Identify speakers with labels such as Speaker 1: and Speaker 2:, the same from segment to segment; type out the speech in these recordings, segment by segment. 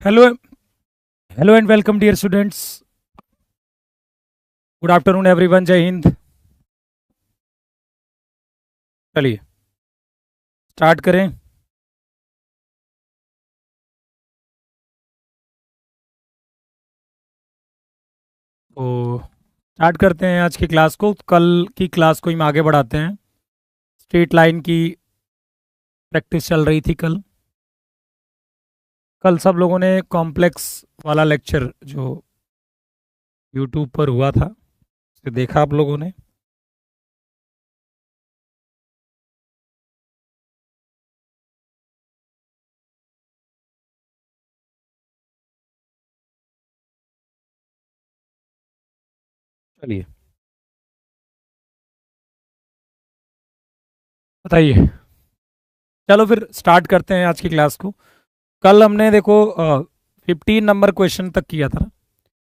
Speaker 1: Hello, hello and welcome, dear students. Good afternoon, everyone. जय हिंद. चलिए start करें. तो स्टार्ट करते हैं आज की क्लास को. कल की क्लास को हम आगे बढ़ाते हैं. स्ट्रेट लाइन की प्रैक्टिस चल रही थी कल. कल सब लोगों ने कॉम्प्लेक्स वाला लेक्चर जो यूट्यूब पर हुआ था उसे देखा आप लोगों ने. चलिए बताइए. चलो फिर स्टार्ट करते हैं आज की क्लास को. कल हमने देखो 15 नंबर क्वेश्चन तक किया था.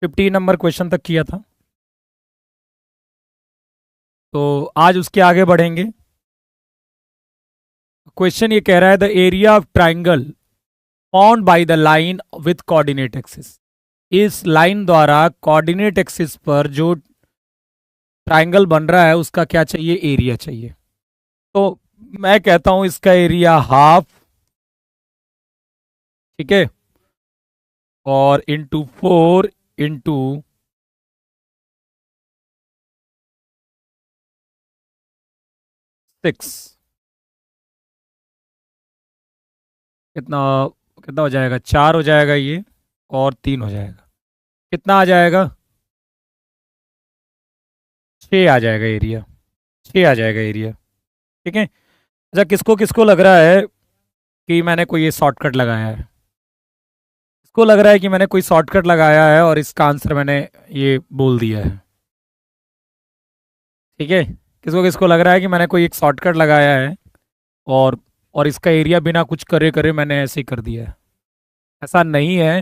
Speaker 1: 15 नंबर क्वेश्चन तक किया था. तो आज उसके आगे बढ़ेंगे. क्वेश्चन ये कह रहा है the area of triangle found by the line with coordinate axis. इस लाइन द्वारा कोऑर्डिनेट एक्सिस पर जो ट्राइंगल बन रहा है उसका क्या चाहिए, एरिया चाहिए. तो मैं कहता हूं इसका एरिया हाफ, ठीक है, और इंटू 4 इंटू 6 कितना कितना हो जाएगा, 4 हो जाएगा ये, और 3 हो जाएगा. कितना आ जाएगा, 6 आ जाएगा एरिया. 6 आ जाएगा एरिया, ठीक है. अच्छा, किसको किसको लग रहा है कि मैंने कोई ये शॉर्टकट लगाया है? इसको लग रहा है कि मैंने कोई शॉर्टकट लगाया है और इसका आंसर मैंने ये बोल दिया है, ठीक है. किसको किसको लग रहा है कि मैंने कोई एक शॉर्टकट लगाया है और इसका एरिया बिना कुछ करे करे मैंने ऐसे ही कर दिया है? ऐसा नहीं है.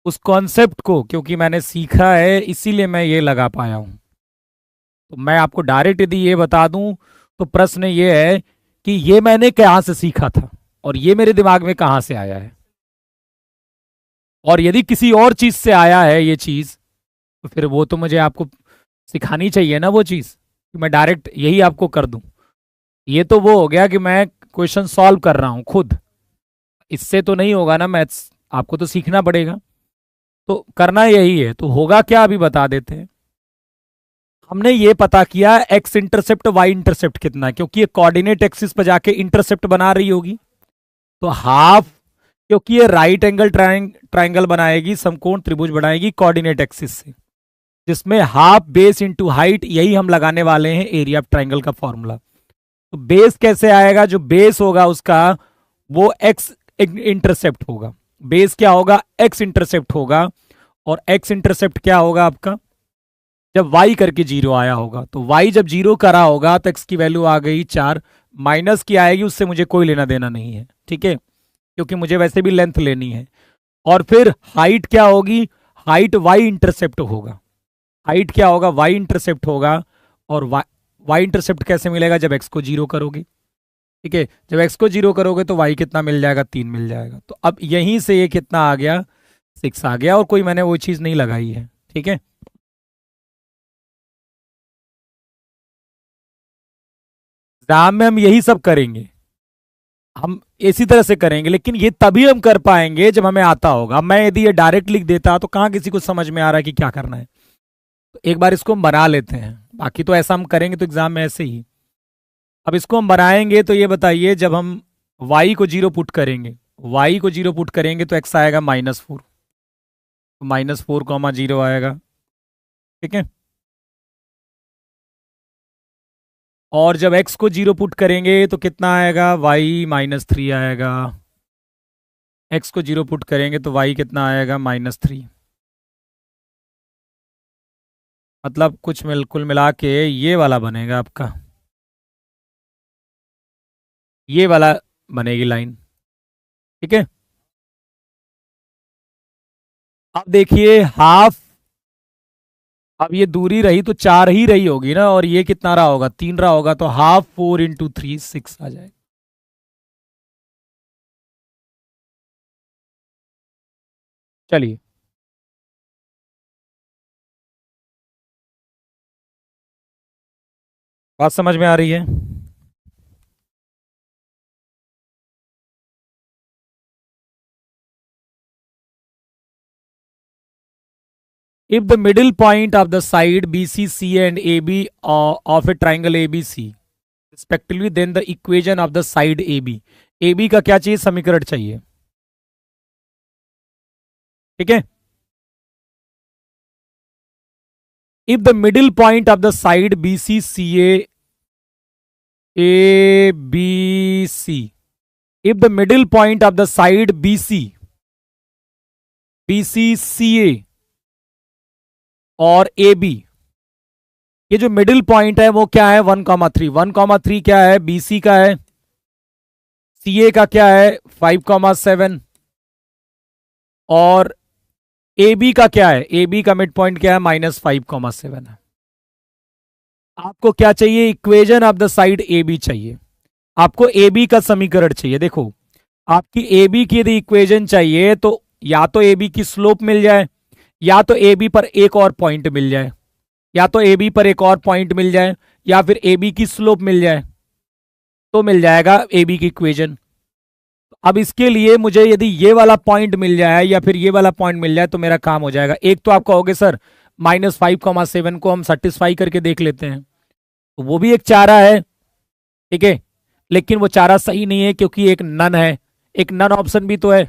Speaker 1: उस कॉन्सेप्ट को क्योंकि मैंने सीखा है इसीलिए मैं ये लगा पाया हूं. तो मैं आपको डायरेक्ट यदि ये बता दूं तो प्रश्न ये है कि ये मैंने कहाँ से सीखा था और ये मेरे दिमाग में कहाँ से आया है. और यदि किसी और चीज से आया है ये चीज तो फिर वो तो मुझे आपको सिखानी चाहिए ना वो चीज, कि मैं डायरेक्ट यही आपको कर दूं. ये तो वो हो गया कि मैं क्वेश्चन सॉल्व कर रहा हूं खुद. इससे तो नहीं होगा ना मैथ्स, आपको तो सीखना पड़ेगा. तो करना यही है. तो होगा क्या, अभी बता देते हैं. हमने ये पता किया एक्स इंटरसेप्ट वाई इंटरसेप्ट कितना है, क्योंकि ये कोऑर्डिनेट एक्सिस पर जाके इंटरसेप्ट बना रही होगी. तो हाफ, क्योंकि ये राइट एंगल ट्राइंगल बनाएगी, समकोण त्रिभुज बनाएगी कोऑर्डिनेट एक्सिस से, जिसमें हाफ बेस इंटू हाइट, यही हम लगाने वाले हैं एरिया ऑफ ट्राइंगल का फॉर्मूला. तो बेस कैसे आएगा, जो बेस होगा उसका वो एक्स इंटरसेप्ट होगा. बेस क्या होगा, एक्स इंटरसेप्ट होगा. और एक्स इंटरसेप्ट क्या होगा आपका, जब y करके 0 आया होगा. तो y जब 0 करा होगा तो x की वैल्यू आ गई 4. माइनस की आएगी, उससे मुझे कोई लेना देना नहीं है, ठीक है, क्योंकि मुझे वैसे भी लेंथ लेनी है. और फिर हाइट क्या होगी, हाइट y इंटरसेप्ट होगा. हाइट क्या होगा, y इंटरसेप्ट होगा. और y इंटरसेप्ट कैसे मिलेगा, जब x को 0 करोगे, ठीक है. जब x को 0 करोगे तो y कितना मिल जाएगा, 3 मिल जाएगा. तो अब यहीं से ये कितना आ गया, 6 आ गया, और कोई मैंने वो चीज नहीं लगाई है, ठीक है. एग्जाम में हम यही सब करेंगे, हम इसी तरह से करेंगे, लेकिन ये तभी हम कर पाएंगे जब हमें आता होगा. मैं यदि ये डायरेक्ट लिख देता तो कहाँ किसी को समझ में आ रहा है कि क्या करना है. तो एक बार इसको हम बना लेते हैं, बाकी तो ऐसा हम करेंगे तो एग्जाम में ऐसे ही. अब इसको हम बनाएंगे तो ये बताइए, जब हम y को 0 पुट करेंगे, y को 0 पुट करेंगे तो x आएगा -4. तो -4, 0 आएगा, ठीक है. और जब x को 0 पुट करेंगे तो कितना आएगा, y -3 आएगा. x को 0 पुट करेंगे तो y कितना आएगा, -3. मतलब कुल मिला के ये वाला बनेगा आपका, ये वाला बनेगी लाइन, ठीक है. अब देखिए हाफ, अब ये दूरी रही तो 4 ही रही होगी ना, और ये कितना रहा होगा, 3 रहा होगा. तो हाफ 4 इंटू 3 6 आ जाएगा. चलिए, बात समझ में आ रही है? If the middle point of the side BC, CA and AB of a triangle ABC respectively, then the equation of the side AB. AB का क्या चाहिए? समीकरण चाहिए। ठीक है। If the middle point of the side BC, CA, ABC. If the middle point of the side BC, BC, CA और AB, ये जो मिडिल पॉइंट है वो क्या है? 1,3। 1,3 क्या है? BC का है। CA का क्या है? 5,7। और AB का क्या है? AB का मिड पॉइंट क्या है? -5,7 है। आपको क्या चाहिए? Equation of the side AB चाहिए। आपको AB का समीकरण चाहिए। देखो, आपकी AB की यदि इक्वेशन चाहिए तो या तो AB की स्लोप मिल जाए, या तो AB पर एक और पॉइंट मिल जाए, या तो AB पर एक और पॉइंट मिल जाए, या फिर AB की स्लोप मिल जाए, तो मिल जाएगा AB की इक्वेशन। अब इसके लिए मुझे यदि ये वाला पॉइंट मिल जाए या फिर ये वाला पॉइंट मिल जाए तो मेरा काम हो जाएगा। एक तो आप कहोगे सर -5,7 को हम सेटिस्फाई करके देख लेते हैं, तो वो भी एक चारा है। ठीक है, लेकिन वो चारा सही नहीं है क्योंकि एक नन है, एक नन ऑप्शन भी तो है।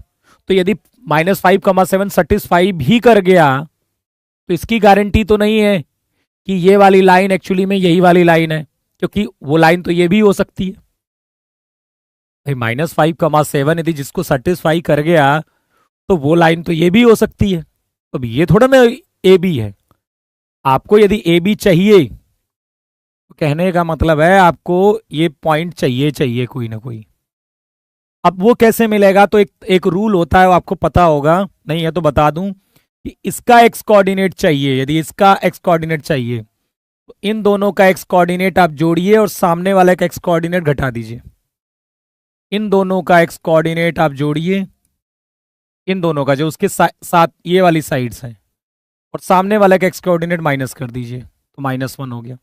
Speaker 1: तो यदि -5,7 सेटिस्फाई भी कर गया तो इसकी गारंटी तो नहीं है कि ये वाली लाइन एक्चुअली में यही वाली लाइन है, क्योंकि वो लाइन तो ये भी हो सकती है। भाई -5,7 यदि जिसको सेटिस्फाई कर गया तो वो लाइन तो ये भी हो सकती है। तो अब ये थोड़ा ना ए बी है। आपको यदि ए बी चाहिए तो कहने का मतलब है आपको ये पॉइंट चाहिए चाहिए कोई ना कोई। अब वो कैसे मिलेगा? तो एक एक रूल होता है, वो आपको पता होगा, नहीं है तो बता दूं कि इसका एक्स कोऑर्डिनेट चाहिए। यदि इसका एक्स कोऑर्डिनेट चाहिए तो इन दोनों का एक्स कोऑर्डिनेट आप जोड़िए और सामने वाले का एक्स कोऑर्डिनेट घटा दीजिए। इन दोनों का एक्स कोऑर्डिनेट आप जोड़िए, इन दोनों का जो उसके साथ ये वाली साइड्स हैं, और सामने वाले का एक्स कोऑर्डिनेट माइनस कर दीजिए तो -1 हो गया।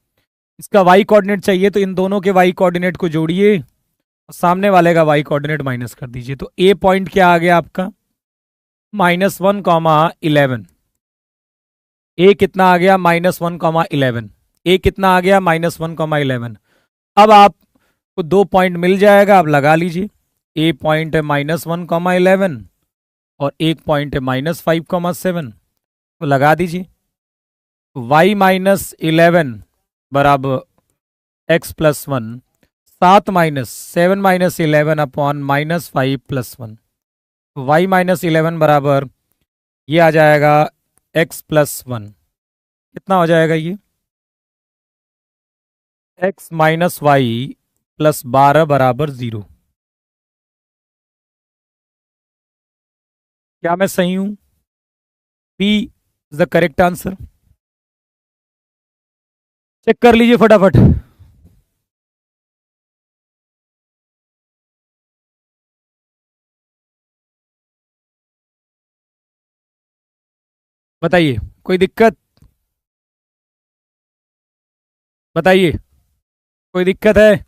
Speaker 1: इसका वाई कोऑर्डिनेट चाहिए तो इन दोनों के वाई कोऑर्डिनेट को जोड़िए और सामने वाले का वाई कोऑर्डिनेट माइनस कर दीजिए। तो ए पॉइंट क्या आ गया आपका? -1,11। ए कितना आ गया? -1,11। ए कितना आ गया? -1,11। अब आपको दो पॉइंट मिल जाएगा, आप लगा लीजिए। ए पॉइंट है -1,11 और एक पॉइंट है -5,7, तो लगा दीजिए। y-11 बराबर x+1, 7-7 अपॉन -5+1। y-11 बराबर ये आ जाएगा x+1। कितना हो जाएगा ये? x-y +12 बराबर 0। क्या मैं सही हूं? B is the correct answer. Check कर लीजिए फटाफट। बताइए, कोई दिक्कत? बताइए, कोई दिक्कत है?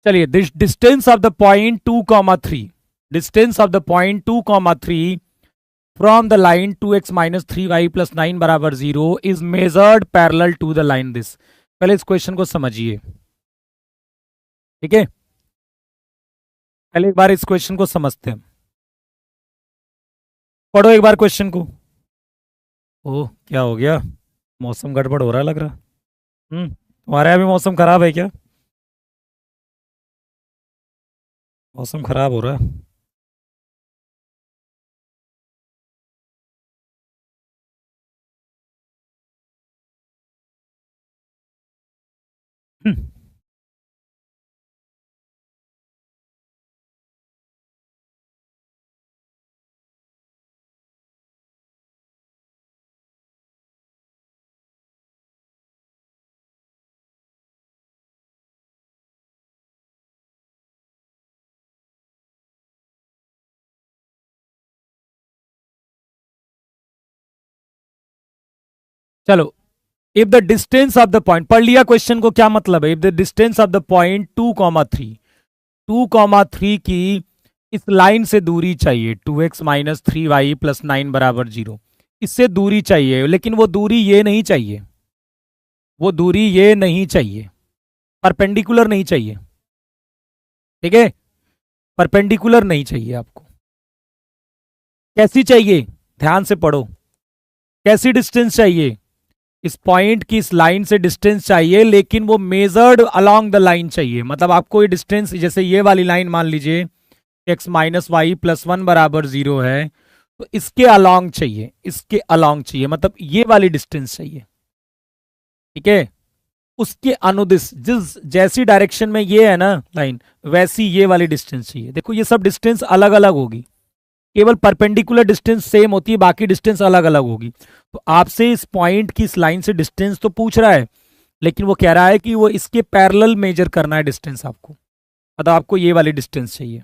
Speaker 1: चलिए, distance of the point 2,3, distance of the point 2,3 from the line 2x-3y+9 बराबर 0 is measured parallel to the line this. पहले इस क्वेश्चन को समझिए। ठीक है, पहले एक बार इस क्वेश्चन को समझते हैं। पढ़ो एक बार क्वेश्चन को। ओह, क्या हो गया? मौसम गड़बड़ हो रहा है लग रहा। तुम्हारे यहाँ भी मौसम खराब है क्या? मौसम खराब हो रहा है। हम्म, चलो, if the distance of the point, पढ़ लिया क्वेश्चन को क्या मतलब है। If the distance of the point 2,3, 2,3 की इस लाइन से दूरी चाहिए 2x माइनस 3y प्लस 9 बराबर 0, इससे दूरी चाहिए, लेकिन वो दूरी ये नहीं चाहिए, वो दूरी ये नहीं चाहिए, परपेंडिकुलर नहीं चाहिए, ठीक है, परपेंडिकुलर नहीं चाहिए आपको। कैसी चाहिए, ध्यान से पढ़ो, कैसी डिस्टेंस चाहिए, इस पॉइंट की इस लाइन से डिस्टेंस चाहिए, लेकिन वो मेजर्ड अलोंग द लाइन चाहिए। मतलब आपको ये डिस्टेंस, जैसे ये वाली लाइन मान लीजिए x माइनस वाई प्लस 1 बराबर 0 है, तो इसके अलोंग चाहिए, इसके अलोंग चाहिए, मतलब ये वाली डिस्टेंस चाहिए, ठीक है। उसके अनुदिश, जिस जैसी डायरेक्शन में ये है ना लाइन, वैसी ये वाली डिस्टेंस चाहिए। देखो ये सब डिस्टेंस अलग अलग होगी, केवल परपेंडिकुलर डिस्टेंस सेम होती है, बाकी डिस्टेंस अलग अलग होगी। तो आपसे इस पॉइंट की इस लाइन से डिस्टेंस तो पूछ रहा है, लेकिन वो कह रहा है कि वो इसके पैरेलल मेजर करना है डिस्टेंस आपको, मतलब आपको ये वाली डिस्टेंस चाहिए।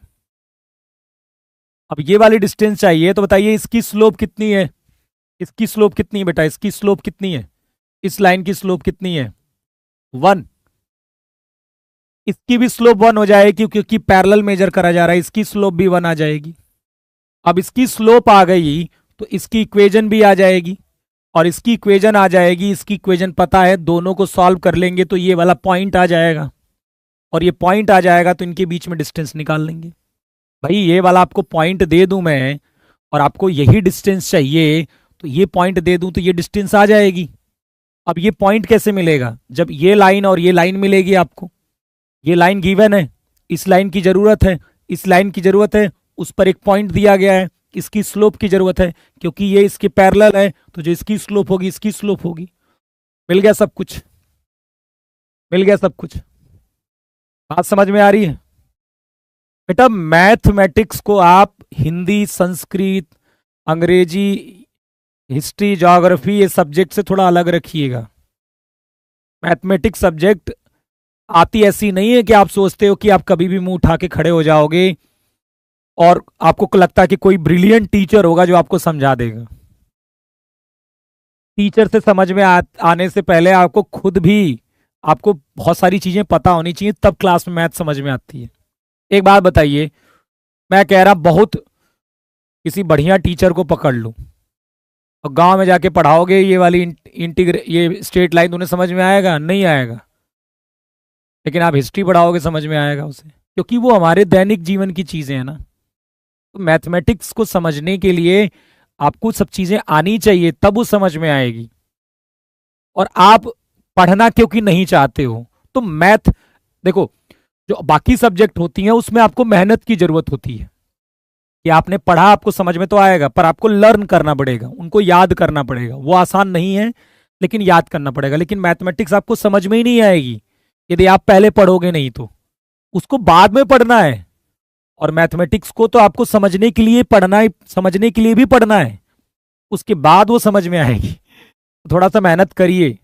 Speaker 1: अब ये वाली डिस्टेंस चाहिए तो बताइए इसकी स्लोप कितनी है, इसकी स्लोप कितनी है बेटा, इसकी स्लोप कितनी है, इस लाइन की स्लोप कितनी है, 1। इसकी भी स्लोप 1 हो जाएगी क्योंकि पैरेलल मेजर करा जा रहा है, इसकी स्लोप भी 1 आ जाएगी। अब इसकी स्लोप आ गई तो इसकी इक्वेशन भी आ जाएगी, और इसकी इक्वेशन आ जाएगी, इसकी इक्वेशन पता है, दोनों को सॉल्व कर लेंगे तो ये वाला पॉइंट आ जाएगा, और ये पॉइंट आ जाएगा तो इनके बीच में डिस्टेंस निकाल लेंगे। भाई ये वाला आपको पॉइंट दे दूं मैं, और आपको यही डिस्टेंस चाहिए, तो ये पॉइंट दे दूं तो ये डिस्टेंस आ जाएगी। अब ये पॉइंट कैसे मिलेगा, जब ये लाइन और ये लाइन मिलेगी आपको, ये लाइन गिवन है, इस लाइन की जरूरत है, इस लाइन की जरूरत है, उस पर एक पॉइंट दिया गया है, इसकी स्लोप की जरूरत है, क्योंकि ये इसके पैरेलल है, तो जो इसकी स्लोप होगी इसकी स्लोप होगी। मिल गया सब कुछ, मिल गया सब कुछ, बात समझ में आ रही है। बेटा मैथमेटिक्स को आप हिंदी, संस्कृत, अंग्रेजी, हिस्ट्री, ज्योग्राफी, ये सब्जेक्ट से थोड़ा अलग रखिएगा। मैथमेटिक्स सब्जेक्ट आती ऐसी नहीं है कि आप सोचते हो कि आप कभी भी मुंह उठा के खड़े हो जाओगे और आपको लगता है कि कोई ब्रिलियंट टीचर होगा जो आपको समझा देगा। टीचर से समझ में आने से पहले आपको खुद भी, आपको बहुत सारी चीजें पता होनी चाहिए, तब क्लास में मैथ समझ में आती है। एक बात बताइए, मैं कह रहा बहुत किसी बढ़िया टीचर को पकड़ लूं और गांव में जाके पढ़ाओगे ये वाली ये स्ट्रेट लाइन, उन्हें समझ में आएगा? नहीं आएगा। लेकिन आप हिस्ट्री पढ़ाओगे समझ में आएगा उसे, क्योंकि वो हमारे दैनिक जीवन की चीजें हैं ना। तो मैथमेटिक्स को समझने के लिए आपको सब चीजें आनी चाहिए, तब वो समझ में आएगी। और आप पढ़ना क्योंकि नहीं चाहते हो, तो मैथ, देखो जो बाकी सब्जेक्ट होती हैं उसमें आपको मेहनत की जरूरत होती है कि आपने पढ़ा, आपको समझ में तो आएगा, पर आपको लर्न करना पड़ेगा, उनको याद करना पड़ेगा। वो आसान नहीं है, लेकिन याद करना पड़ेगा। लेकिन मैथमेटिक्स आपको समझ में ही नहीं आएगी यदि आप पहले पढ़ोगे नहीं तो, उसको बाद में पढ़ना है। और मैथमेटिक्स को तो आपको समझने के लिए पढ़ना है, समझने के लिए भी पढ़ना है, उसके बाद वो समझ में आएगी। थोड़ा सा मेहनत करिए।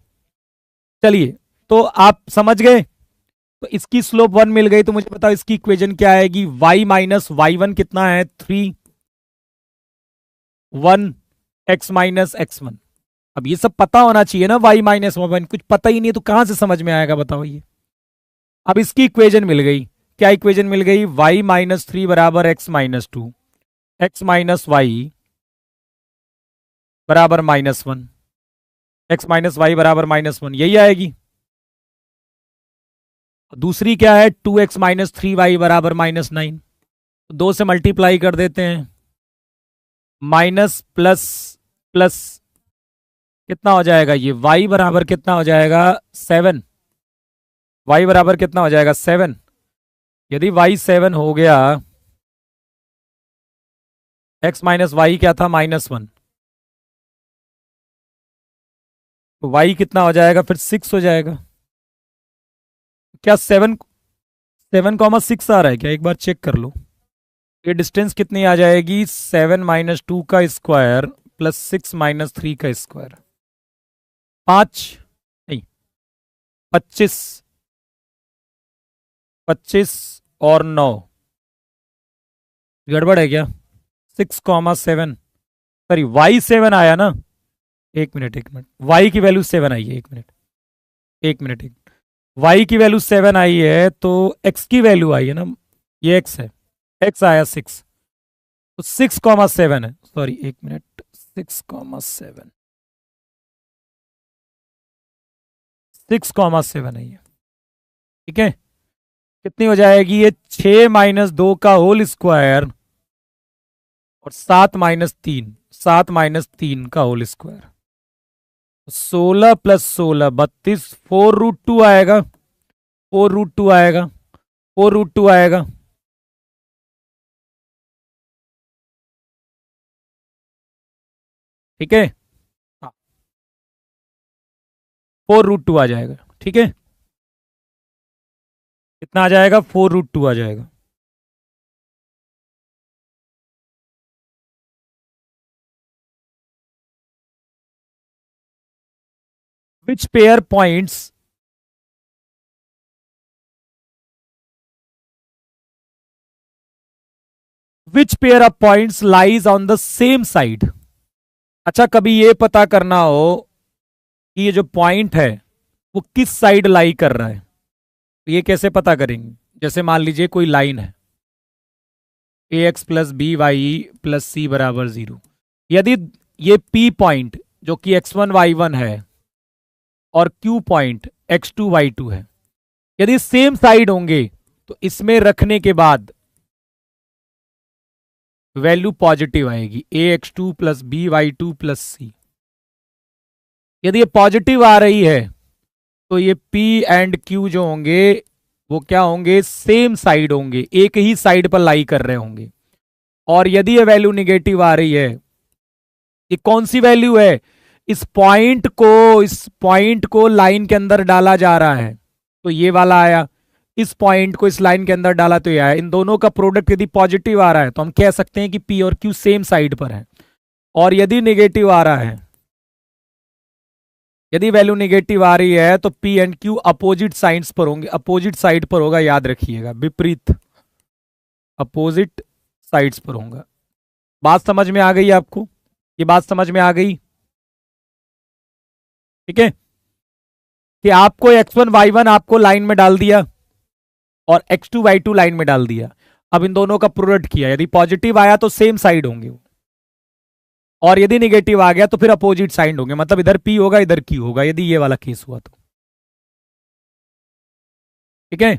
Speaker 1: चलिए, तो आप समझ गए, तो इसकी स्लोप 1 मिल गई, तो मुझे बताओ इसकी इक्वेशन क्या आएगी। y माइनस वाई वन कितना है, 3, 1 x माइनस x1। अब ये सब पता होना चाहिए ना, y माइनस वन, कुछ पता ही नहीं है तो कहां से समझ में आएगा बताओ ये। अब इसकी इक्वेशन मिल गई, क्या इक्वेशन मिल गई, y माइनस 3 बराबर x minus 2, x minus Y बराबर -1, x माइनस वाई बराबर -1, यही आएगी। दूसरी क्या है, 2x माइनस 3y बराबर -9, 2 से मल्टीप्लाई कर देते हैं, माइनस प्लस प्लस कितना हो जाएगा, ये y बराबर कितना हो जाएगा 7, y बराबर कितना हो जाएगा 7। यदि y 7 हो गया, x माइनस वाई क्या था -1, तो y कितना हो जाएगा फिर 6 हो जाएगा। क्या 7,6 आ रहा है क्या, एक बार चेक कर लो। ये डिस्टेंस कितनी आ जाएगी, 7 माइनस 2 का स्क्वायर प्लस 6 माइनस 3 का स्क्वायर, 5 नहीं 25, 25 और 9, गड़बड़ है क्या, 6,7, सॉरी y 7 आया ना, एक मिनट एक मिनट, वाई की वैल्यू 7 आई है, एक मिनट एक मिनट एक मिनट। वाई की वैल्यू 7 आई है तो एक्स की वैल्यू आई है ना, ये एक्स है, एक्स आया 6, तो 6,7 है, सॉरी एक मिनट, 6,7, 6,7 है ये, ठीक है। कितनी हो जाएगी ये, 6 - 2 का होल स्क्वायर और 7 - 3, 7 - 3 का होल स्क्वायर, 16 + 16 32, 4√2 आएगा, 4√2 आएगा, 4√2 आएगा, ठीक है। हाँ, 4√2 आ जाएगा, ठीक है। कितना आ जाएगा, 4√2 आ जाएगा। Which pair points, which pair of points lies on the same side. अच्छा, कभी ये पता करना हो कि ये जो पॉइंट है वो किस साइड लाई कर रहा है, तो ये कैसे पता करेंगे। जैसे मान लीजिए कोई लाइन है, ax + by + c = 0, यदि ये p पॉइंट जो कि x1 y1 है और q पॉइंट x2 y2 है, यदि सेम साइड होंगे तो इसमें रखने के बाद वैल्यू पॉजिटिव आएगी, ax2 + by2 + c। यदि ये पॉजिटिव आ रही है तो ये p एंड q जो होंगे वो क्या होंगे, सेम साइड होंगे, एक ही साइड पर लाई कर रहे होंगे। और यदि ये वैल्यू निगेटिव आ रही है, ये कौन सी वैल्यू है, इस पॉइंट को लाइन के अंदर डाला जा रहा है तो ये वाला आया, इस पॉइंट को इस लाइन के अंदर डाला तो ये आया। इन दोनों का प्रोडक्ट यदि पॉजिटिव आ रहा है तो हम कह सकते हैं कि पी और क्यू सेम साइड पर है। और यदि निगेटिव आ रहा है, यदि वैल्यू निगेटिव आ रही है तो P and Q opposite sides पर होंगे, अपोजिट साइड पर होगा, याद रखिएगा, विपरीत, अपोजिट साइड्स पर होगा। बात समझ में आ गई आपको, ये बात समझ में आ गई, ठीक है। कि आपको x1 y1 आपको लाइन में डाल दिया और x2 y2 लाइन में डाल दिया, अब इन दोनों का प्रोडक्ट किया, यदि पॉजिटिव आया तो सेम साइड होंगे वो, और यदि निगेटिव आ गया तो फिर अपोजिट साइड होंगे, मतलब इधर p होगा इधर q होगा, यदि ये वाला केस हुआ तो, ठीक है।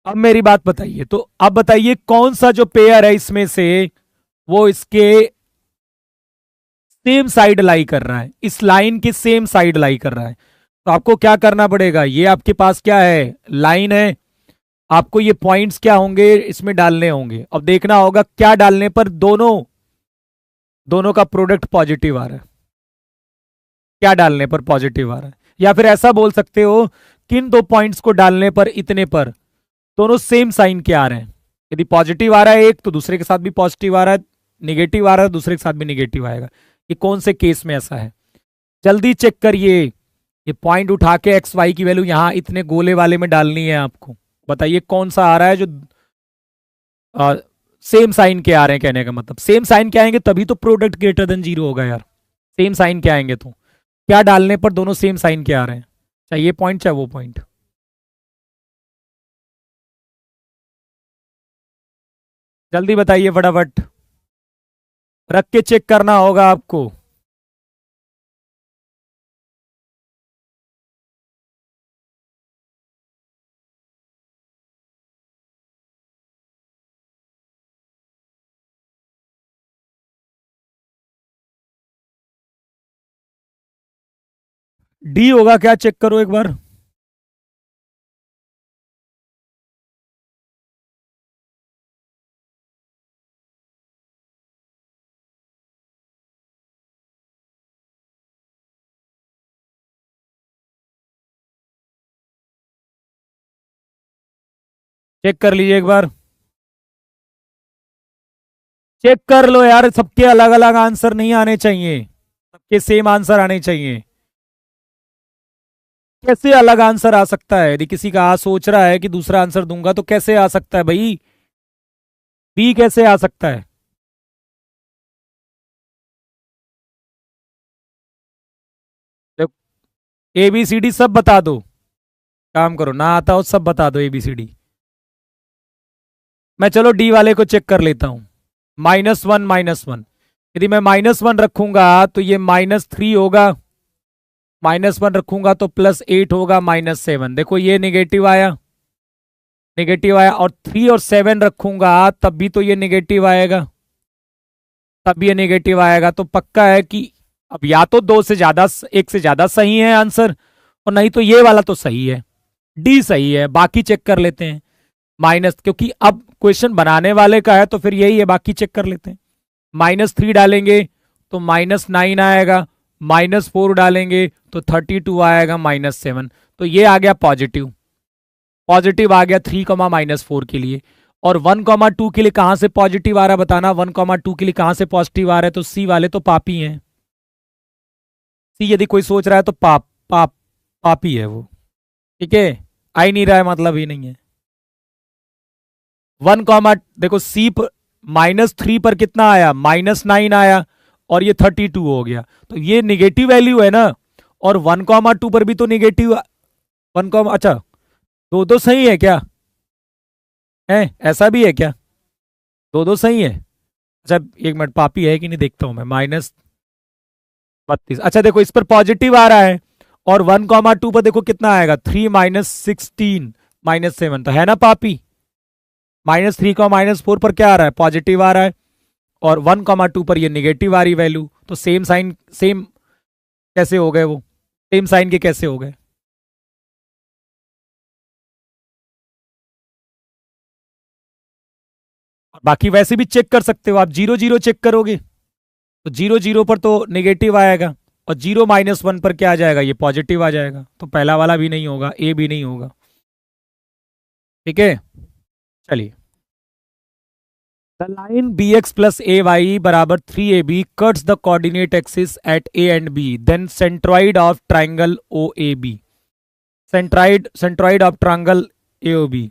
Speaker 1: अब मेरी बात बताइए, तो अब बताइए कौन सा जो पेयर है इसमें से वो इसके सेम साइड लाई कर रहा है, इस लाइन के सेम साइड लाई कर रहा है। तो आपको क्या करना पड़ेगा, ये आपके पास क्या है, लाइन है, आपको ये पॉइंट्स क्या होंगे इसमें डालने होंगे। अब देखना होगा क्या डालने पर दोनों दोनों का प्रोडक्ट पॉजिटिव आ रहा है, क्या डालने पर पॉजिटिव आ रहा है। या फिर ऐसा बोल सकते हो, किन दो पॉइंट्स को डालने पर इतने पर दोनों सेम साइन के आ रहे हैं। यदि पॉजिटिव आ रहा है एक तो दूसरे के साथ भी पॉजिटिव आ रहा है, निगेटिव आ रहा है दूसरे के साथ भी निगेटिव आएगा। ये कौन से केस में ऐसा है, जल्दी चेक करिए। ये पॉइंट उठा के एक्स वाई की वैल्यू यहां इतने गोले वाले में डालनी है आपको, बताइए कौन सा आ रहा है जो सेम साइन के आ रहे हैं। कहने का मतलब सेम साइन के आएंगे तभी तो प्रोडक्ट ग्रेटर देन 0 होगा यार, सेम साइन के आएंगे तो क्या डालने पर दोनों सेम साइन के आ रहे हैं, चाहे ये पॉइंट चाहे वो पॉइंट। जल्दी बताइए फटाफट, रख के चेक करना होगा आपको। डी होगा क्या, चेक करो एक बार। चेक कर लीजिए एक बार, चेक कर लो यार, सबके अलग अलग आंसर नहीं आने चाहिए, सबके सेम आंसर आने चाहिए। कैसे अलग आंसर आ सकता है, यदि किसी का आ सोच रहा है कि दूसरा आंसर दूंगा तो कैसे आ सकता है भाई, बी कैसे आ सकता है। ABCD सब बता दो, काम करो, ना आता हो सब बता दो ABCD। मैं चलो डी वाले को चेक कर लेता हूं। -1 यदि मैं -1 रखूंगा तो ये -3 होगा, -1 रखूंगा तो +8 होगा, -7। देखो ये निगेटिव आया, निगेटिव आया, और 3 और 7 रखूंगा तब भी तो ये निगेटिव आएगा, तब ये निगेटिव आएगा। तो पक्का है कि अब या तो दो से ज्यादा, एक से ज्यादा सही है आंसर, और नहीं तो ये वाला तो सही है, डी सही है। बाकी चेक कर लेते हैं। माइनस, क्योंकि अब क्वेश्चन बनाने वाले का है तो फिर यही है, बाकी चेक कर लेते हैं। -3 डालेंगे तो -9 आएगा, -4 डालेंगे तो 32 आएगा, -7। तो ये आ गया पॉजिटिव, पॉजिटिव आ गया 3, -4 के लिए। और 1, 2 के लिए कहां से पॉजिटिव आ रहा है बताना, 1, 2 के लिए कहां से पॉजिटिव आ रहा है? तो सी वाले तो पापी हैं, सी यदि कोई सोच रहा है तो पापी है वो, ठीक है। आ ही नहीं रहा है मतलब ही नहीं है। 1, देखो सी पर -3 पर कितना आया, -9 आया, और ये 32 हो गया, तो ये निगेटिव वैल्यू है ना। और 1, 2 पर भी तो निगेटिव, अच्छा दो दो सही है क्या, है ऐसा भी है क्या? दो दो सही है। अच्छा एक मिनट, पापी है कि नहीं देखता हूं मैं। -32, अच्छा देखो इस पर पॉजिटिव आ रहा है, और 1, 2 पर देखो कितना आएगा, 3, -16, -7, तो है ना पापी। -3 का -4 पर क्या आ रहा है, पॉजिटिव आ रहा है, और 1, 2 पर ये निगेटिव आ रही वैल्यू। तो सेम साइन, सेम कैसे हो गए वो, सेम साइन के कैसे हो गए? बाकी वैसे भी चेक कर सकते हो आप, 0, 0 चेक करोगे तो 0, 0 पर तो निगेटिव आएगा, और 0, -1 पर क्या आ जाएगा, ये पॉजिटिव आ जाएगा। तो पहला वाला भी नहीं होगा, ए भी नहीं होगा, ठीक है। चलिए, the line bx plus ay बराबर 3ab cuts the coordinate axis at a and b, then centroid of triangle OAB, centroid of triangle AOB।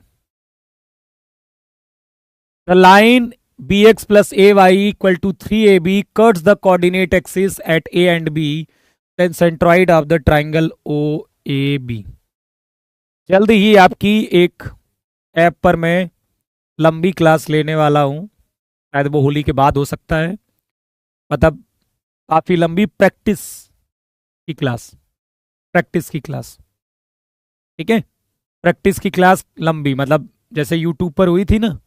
Speaker 1: The line bx plus ay equal to 3ab cuts the coordinate axis at a and b, then centroid of the triangle OAB। जल्द ही आपकी एक app पर मैं लंबी class लेने वाला हूं, शायद वो होली के बाद हो सकता है, मतलब काफी लंबी प्रैक्टिस की क्लास, प्रैक्टिस की क्लास, ठीक है। प्रैक्टिस की क्लास लंबी, मतलब जैसे यूट्यूब पर हुई थी ना,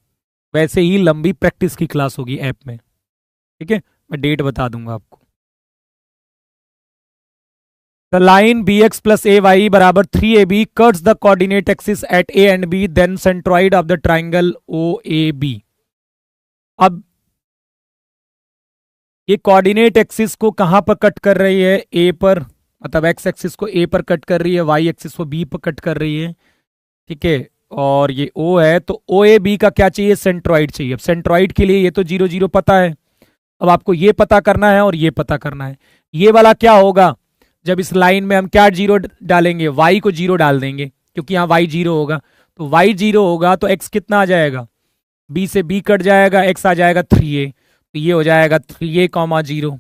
Speaker 1: वैसे ही लंबी प्रैक्टिस की क्लास होगी ऐप में, ठीक है। मैं डेट बता दूंगा आपको। The line bx plus ay बराबर 3ab cuts the coordinate axis at a and b, then centroid of the triangle OAB। अब ये कोऑर्डिनेट एक्सिस को कहां पर कट कर रही है, ए पर, मतलब एक्स एक्सिस को ए पर कट कर रही है, वाई एक्सिस को बी पर कट कर रही है, ठीक है। और ये ओ है, तो ओ ए बी का क्या चाहिए, सेंट्रॉइड चाहिए। अब सेंट्रॉइड के लिए ये तो 0, 0 पता है, अब आपको ये पता करना है और ये पता करना है। ये वाला क्या होगा, जब इस लाइन में हम क्या 0 डालेंगे, वाई को 0 डाल देंगे, क्योंकि यहाँ वाई 0 होगा, तो वाई 0 होगा तो एक्स कितना आ जाएगा, बी से बी कट जाएगा, एक्स आ जाएगा 3a, तो ये हो जाएगा 3a, 0,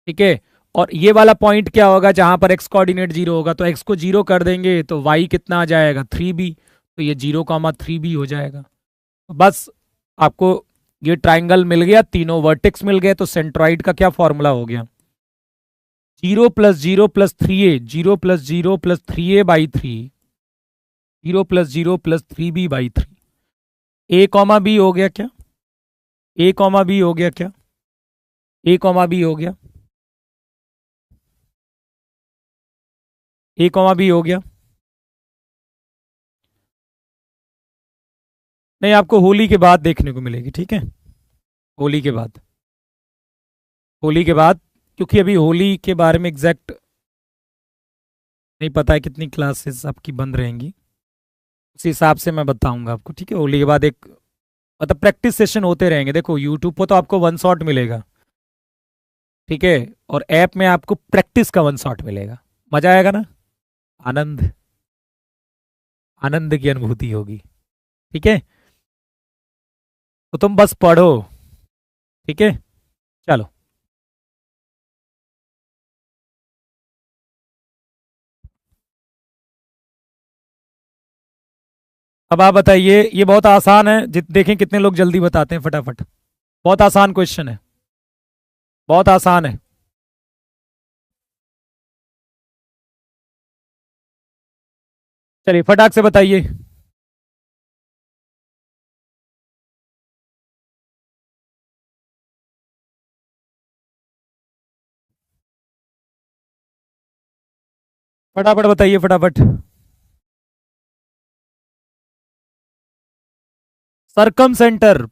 Speaker 1: ठीक है। और ये वाला पॉइंट क्या होगा, जहां पर एक्स कोऑर्डिनेट 0 होगा, तो एक्स को 0 कर देंगे तो वाई कितना आ जाएगा, 3b, तो ये 0, 3b हो जाएगा। तो बस आपको ये ट्राइंगल मिल गया, तीनों वर्टेक्स मिल गए, तो सेंट्रॉइड का क्या फॉर्मूला हो गया, 0 + 0 + 3a, 0 + 0 + 3a/3, 0 + 0 + 3b/3। a, b हो गया क्या, a, b हो गया क्या, a, b हो गया, a, b हो गया। नहीं, आपको होली के बाद देखने को मिलेगी, ठीक है, होली के बाद, होली के बाद, क्योंकि अभी होली के बारे में एग्जैक्ट नहीं पता है कितनी क्लासेस आपकी बंद रहेंगी, उस हिसाब से मैं बताऊंगा आपको, ठीक है। होली के बाद एक मतलब प्रैक्टिस सेशन होते रहेंगे। देखो यूट्यूब पर तो आपको 1 शॉट मिलेगा, ठीक है, और ऐप में आपको प्रैक्टिस का 1 शॉट मिलेगा, मजा आएगा ना, आनंद, आनंद की अनुभूति होगी, ठीक है। तो तुम बस पढ़ो, ठीक है, चलो। अब आप बताइए, ये बहुत आसान है, देखें कितने लोग जल्दी बताते हैं फटाफट। बहुत आसान क्वेश्चन है, बहुत आसान है। चलिए फटाक से बताइए। फटाफट बताइए फटाफट। सरकम सेंटर,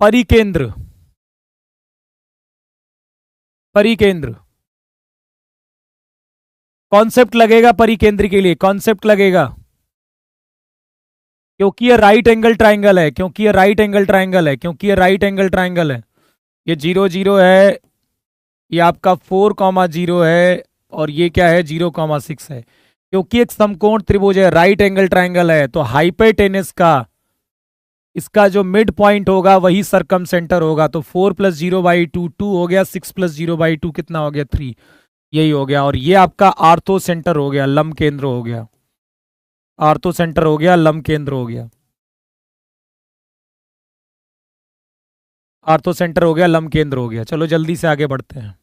Speaker 1: परिकेंद्र, परिकेंद्र। कॉन्सेप्ट लगेगा परिकेंद्र के लिए, कॉन्सेप्ट लगेगा, क्योंकि ये राइट एंगल ट्राइंगल है, क्योंकि ये राइट एंगल ट्राइंगल है, क्योंकि ये राइट एंगल ट्राइंगल है। ये 0 0 है, ये आपका 4 0 है, और ये क्या है 0 6 है। क्योंकि एक समकोण त्रिभुज है, राइट एंगल ट्राइंगल है, तो हाइपोटेनस का इसका जो मिड पॉइंट होगा वही सरकम सेंटर होगा। तो 4 + 0/2 2 हो गया, 6 + 0/2 कितना हो गया 3, यही हो गया। और ये आपका आर्थो सेंटर हो गया, लंब केंद्र हो गया, आर्थो सेंटर हो गया, लंब केंद्र हो गया, आर्थो सेंटर हो गया, लंब केंद्र हो गया। चलो जल्दी से आगे बढ़ते हैं।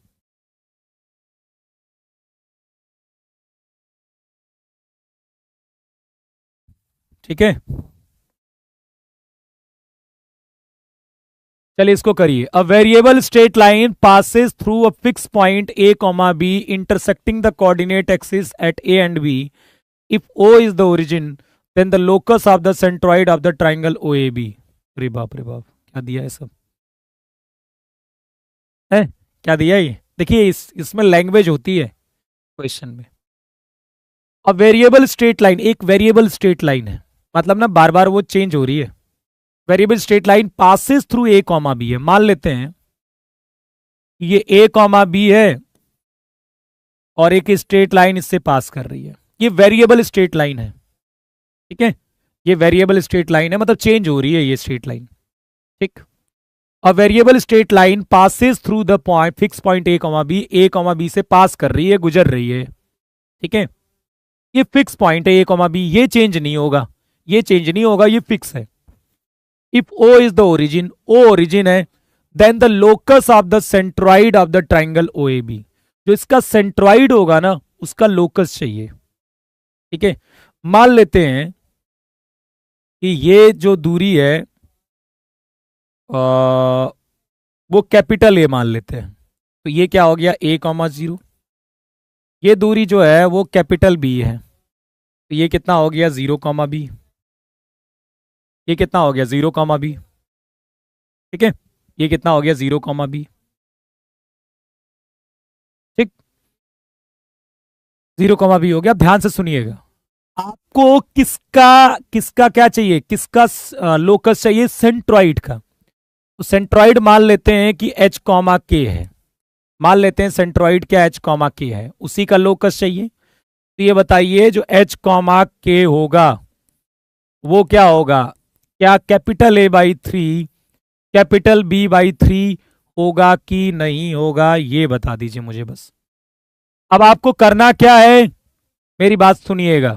Speaker 1: ठीक है, चलिए इसको करिए। A variable straight line passes through a fix point A comma B intersecting the coordinate axis at A and B. If O is the origin then the locus of the centroid of the triangle O A B. अरे बाप रे बाप, क्या दिया है सब है, क्या दिया है ये देखिए, इसमें लैंग्वेज होती है क्वेश्चन में। अब वेरिएबल स्ट्रेट लाइन, एक वेरिएबल स्ट्रेट लाइन है, मतलब ना बार बार वो चेंज हो रही है। Variable straight line passes through A comma B है, मान लेते हैं ये ए कॉमा बी है और एक स्ट्रेट लाइन इससे पास कर रही है। ये वेरिएबल स्ट्रेट लाइन है, ठीक है, ये वेरिएबल स्ट्रेट लाइन है, मतलब चेंज हो रही है ये स्ट्रेट लाइन। ठीक, a variable straight line passes through the point fix point A comma B से पास कर रही है, गुजर रही है। ठीक है, ये फिक्स पॉइंट है ए कॉमा बी, ये चेंज नहीं होगा, ये चेंज नहीं होगा, ये फिक्स है। If O is the origin, O origin है, then the locus of the centroid of the triangle O A B, जो इसका सेंट्रॉइड होगा ना उसका लोकस चाहिए। ठीक है, मान लेते हैं कि ये जो दूरी है वो कैपिटल ए मान लेते हैं, तो ये क्या हो गया A, 0। ये दूरी जो है वो कैपिटल बी है, तो ये कितना हो गया 0, B। ये कितना हो गया 0, B। ठीक है, ये कितना हो गया 0, B। ठीक, 0, B हो गया। ध्यान से सुनिएगा, आपको किसका किसका क्या चाहिए, किसका लोकस चाहिए, सेंट्रॉइड का। तो सेंट्रॉइड मान लेते हैं कि H, K है, मान लेते हैं सेंट्रॉइड क्या H, K है, उसी का लोकस चाहिए। तो ये बताइए जो H, K होगा वो क्या होगा, क्या कैपिटल A/3 कैपिटल B/3 होगा कि नहीं होगा, ये बता दीजिए मुझे बस। अब आपको करना क्या है, मेरी बात सुनिएगा,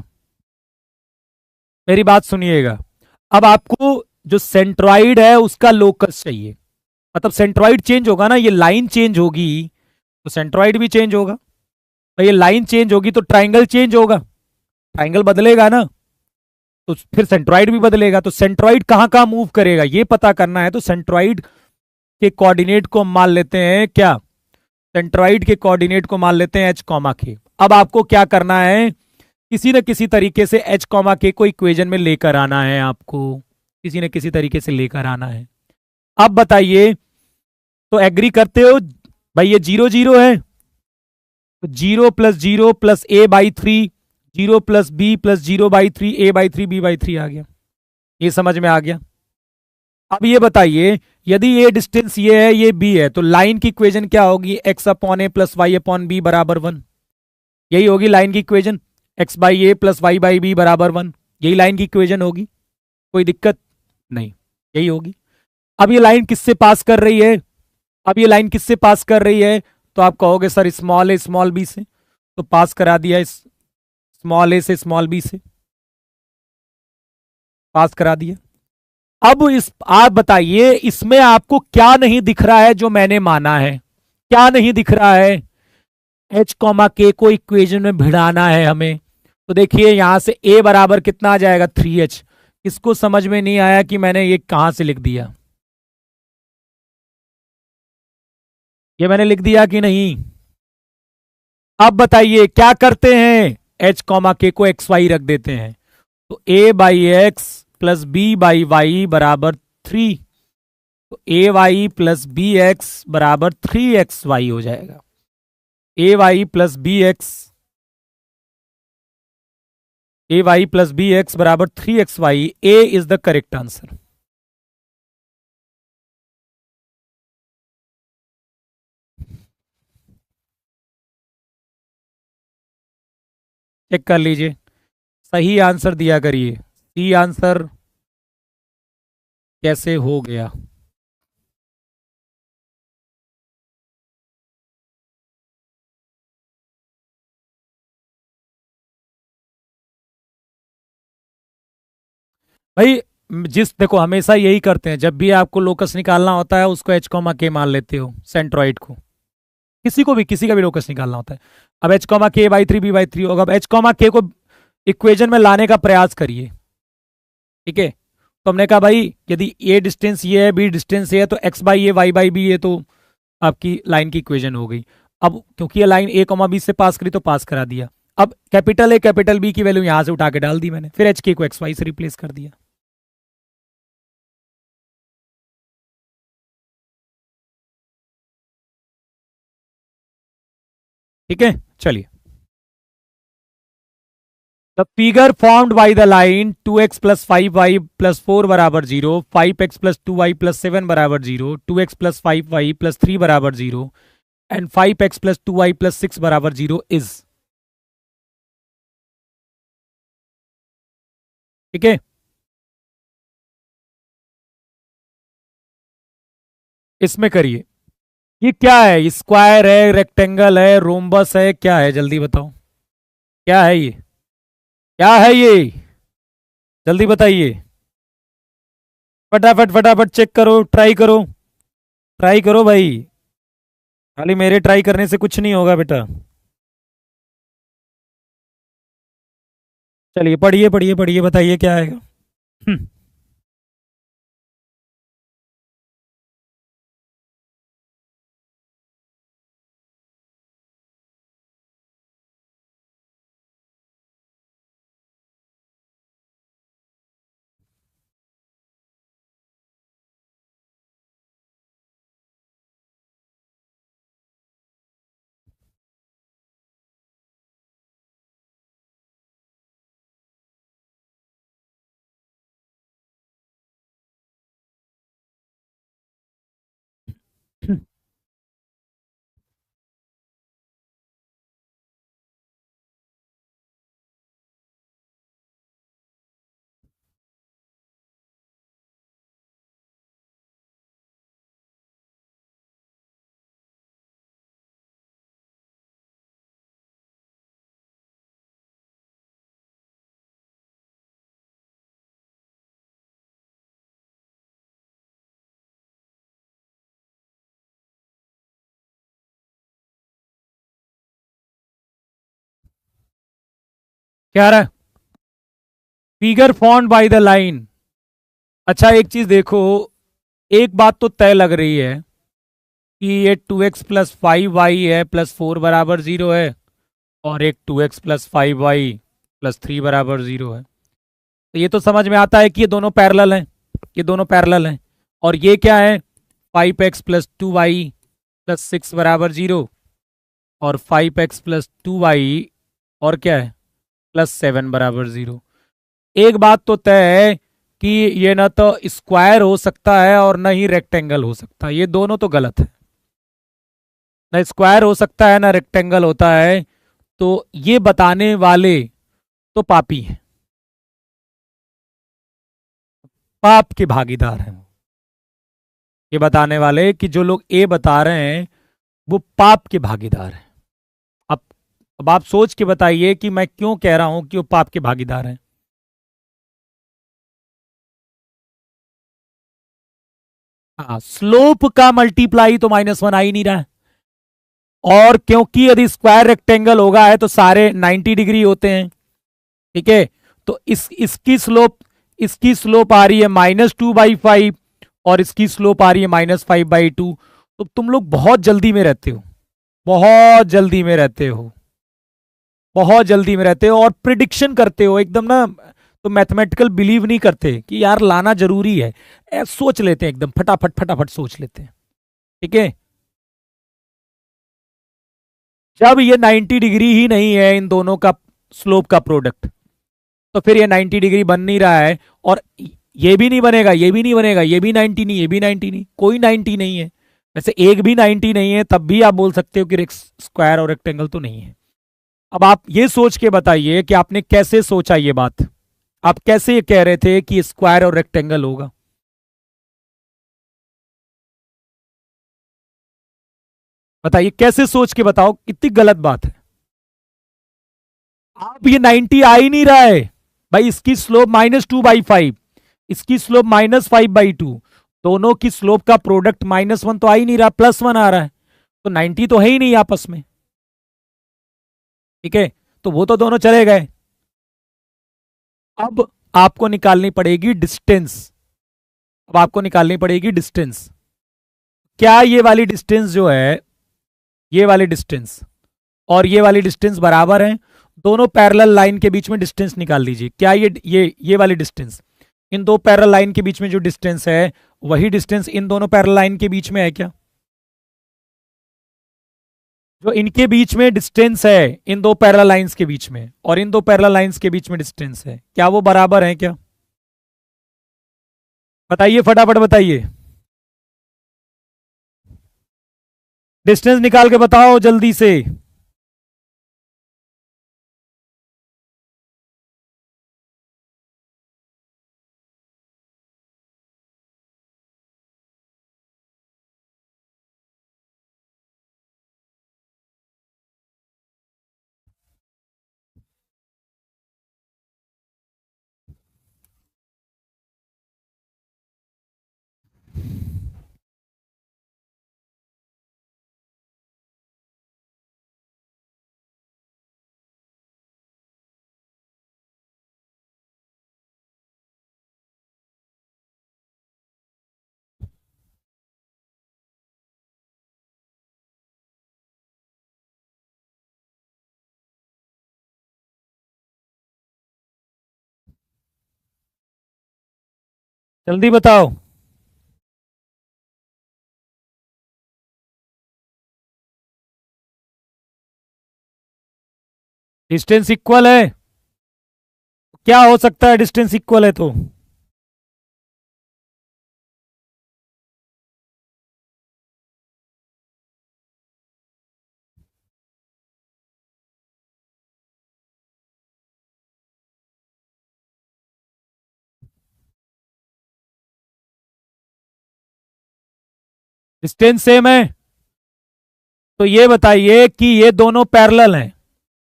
Speaker 1: मेरी बात सुनिएगा। अब आपको जो सेंट्रॉइड है उसका लोकस चाहिए, मतलब सेंट्रॉइड चेंज होगा ना, ये लाइन चेंज होगी तो सेंट्रॉइड भी चेंज होगा, तो ये लाइन चेंज होगी तो ट्राइंगल चेंज होगा, ट्राइंगल बदलेगा ना, तो फिर सेंट्रॉइड भी बदलेगा। तो सेंट्रॉइड कहां कहां मूव करेगा ये पता करना है, तो सेंट्रॉइड के कोऑर्डिनेट को मान लेते हैं क्या, सेंट्रॉइड के कोऑर्डिनेट को मान लेते हैं H, K। अब आपको क्या करना है, किसी न किसी तरीके से H, K को इक्वेशन में लेकर आना है, आपको किसी न किसी तरीके से लेकर आना है। अब बताइए, तो एग्री करते हो भाई, ये 0 0 है, तो 0 + 0 + A/3, 0 + B + 0/3 A/3 B/3 आ गया, ये समझ में आ गया। अब ये बताइए, यदि ये डिस्टेंस ये है, ये बी है, तो लाइन की इक्वेशन क्या होगी, X/A + Y/B = 1, यही होगी लाइन की इक्वेशन, X/A + Y/B = 1, यही लाइन की इक्वेशन होगी, कोई दिक्कत नहीं, यही होगी। अब ये लाइन किससे पास कर रही है, अब ये लाइन किससे पास कर रही है, तो आप कहोगे सर स्मॉल a, से, तो पास करा दिया इस स्मॉल a से स्मॉल b से। पास करा दिया। अब इस आप बताइए इसमें आपको क्या नहीं दिख रहा है जो मैंने माना है, क्या नहीं दिख रहा है? एच कॉमा के को इक्वेशन में भिड़ाना है हमें। तो देखिए यहां से ए बराबर कितना आ जाएगा 3h। इसको समझ में नहीं आया कि मैंने ये कहां से लिख दिया, ये मैंने लिख दिया कि नहीं? अब बताइए क्या करते हैं, एच कॉमा के को एक्स वाई रख देते हैं, तो a by x plus b by y बराबर 3। तो a y plus b x बराबर 3xy हो जाएगा। A y plus b x, a y plus b x बराबर 3xy। A is the correct answer. Check कर लीजिए, सही आंसर दिया करिए। सी आंसर कैसे हो गया? भाई जिस देखो हमेशा यही करते हैं, जब भी आपको लोकस निकालना होता है उसको एच कॉमा के मान लेते हो, सेंट्रॉइड को, किसी को भी किसी का भी लोकस निकालना होता है। अब एच कॉमा के बाई 3 बी बाई 3 होगा। अब एच कॉमा के को इक्वेशन में लाने का प्रयास करिए, ठीक है? तो हमने कहा भाई यदि ए डिस्टेंस ये है, बी डिस्टेंस ये है, तो X by A Y by B ये तो आपकी लाइन की इक्वेशन हो गई। अब क्योंकि ये लाइन ए कॉमा बी से पास करी तो पास करा दिया। अब कैपिटल ए कैपिटल बी की वैल्यू यहां से उठा के डाल दी मैंने, फिर एच के को एक्स वाई से रिप्लेस कर दिया। ठीक है, चलिए। The figure formed by the line 2x plus 5y plus 4 बराबर 0, 5x प्लस 2y प्लस 7 बराबर 0, 2x प्लस 5y प्लस 3 बराबर 0 and 5x plus 2y plus 6 बराबर 0 इज। ठीक है, इसमें करिए। ये क्या है, स्क्वायर है, रेक्टेंगल है, रोम्बस है, क्या है जल्दी बताओ, क्या है ये, क्या है ये, जल्दी बताइए। फटाफट फटाफट चेक करो, ट्राई करो, ट्राई करो भाई, खाली मेरे ट्राई करने से कुछ नहीं होगा बेटा। चलिए पढ़िए पढ़िए पढ़िए, बताइए क्या आएगा। क्या रहा है, figure formed by the line. अच्छा एक चीज देखो, एक बात तो तय लग रही है कि ये 2x प्लस 5y है प्लस 4 बराबर 0 है, और एक 2x प्लस 5y प्लस 3 बराबर 0 है। तो ये तो समझ में आता है कि ये दोनों पैरेलल हैं, ये दोनों पैरेलल हैं। और ये क्या है, 5x प्लस 2y प्लस 6 बराबर 0, और 5x प्लस 2y और क्या है प्लस 7 बराबर 0। एक बात तो तय है कि ये ना तो स्क्वायर हो सकता है और ना ही रेक्टेंगल हो सकता है, ये दोनों तो गलत है। ना स्क्वायर हो सकता है ना रेक्टेंगल होता है, तो ये बताने वाले तो पापी हैं, पाप के भागीदार हैं। ये बताने वाले कि जो लोग ए बता रहे हैं वो पाप के भागीदार हैं। अब अब आप सोच के बताइए कि मैं क्यों कह रहा हूं कि वो पाप के भागीदार हैं। हाँ, स्लोप का मल्टीप्लाई तो -1 आ ही नहीं रहा है। और क्योंकि यदि स्क्वायर रेक्टेंगल होगा है तो सारे 90 डिग्री होते हैं, ठीक है। तो इसकी स्लोप आ रही है -2/5 और इसकी स्लोप आ रही है -5/2। तो तुम लोग बहुत जल्दी में रहते हो, बहुत जल्दी में रहते हो, बहुत जल्दी में रहते हो और प्रिडिक्शन करते हो एकदम ना। तो मैथमेटिकल बिलीव नहीं करते कि यार लाना जरूरी है, सोच लेते हैं एकदम फटाफट फटाफट सोच लेते हैं, ठीक है। जब ये 90 डिग्री ही नहीं है इन दोनों का स्लोप का प्रोडक्ट, तो फिर ये 90 डिग्री बन नहीं रहा है। और ये भी नहीं बनेगा, ये भी नहीं बनेगा, ये भी 90 नहीं, ये भी 90 नहीं, कोई 90 नहीं है। वैसे एक भी 90 नहीं है, तब भी आप बोल सकते हो कि स्क्वायर और रेक्टेंगल तो नहीं है। अब आप ये सोच के बताइए कि आपने कैसे सोचा ये बात। आप कैसे कह रहे थे कि स्क्वायर और रेक्टेंगल होगा? बताइए, कैसे सोच के बताओ, कितनी गलत बात है। आप ये 90 आ ही नहीं रहा है भाई। इसकी स्लोप -2/5, इसकी स्लोप -5/2, दोनों की स्लोप का प्रोडक्ट -1 तो आ ही नहीं रहा, +1 आ रहा है। तो 90 तो है ही नहीं आपस में, ठीक है। तो वो तो दोनों चले गए। अब आपको निकालनी पड़ेगी डिस्टेंस। अब आपको निकालनी पड़ेगी डिस्टेंस। क्या ये वाली डिस्टेंस जो है, ये वाली डिस्टेंस और ये वाली डिस्टेंस बराबर है? दोनों पैरेलल लाइन के बीच में डिस्टेंस निकाल लीजिए। क्या ये वाली डिस्टेंस, इन दो पैरेलल लाइन के बीच में जो डिस्टेंस है, वही डिस्टेंस इन दोनों पैरेलल लाइन के बीच में है क्या? जो इनके बीच में डिस्टेंस है, इन दो पैरेलल लाइंस के बीच में और इन दो पैरेलल लाइंस के बीच में डिस्टेंस है, क्या वो बराबर है क्या? बताइए, फटाफट बताइए, डिस्टेंस निकाल के बताओ जल्दी से। जल्दी बताओ। डिस्टेंस इक्वल है? क्या हो सकता है डिस्टेंस इक्वल है तो? डिस्टेंस सेम है? तो ये बताइए कि ये दोनों पैरेलल हैं,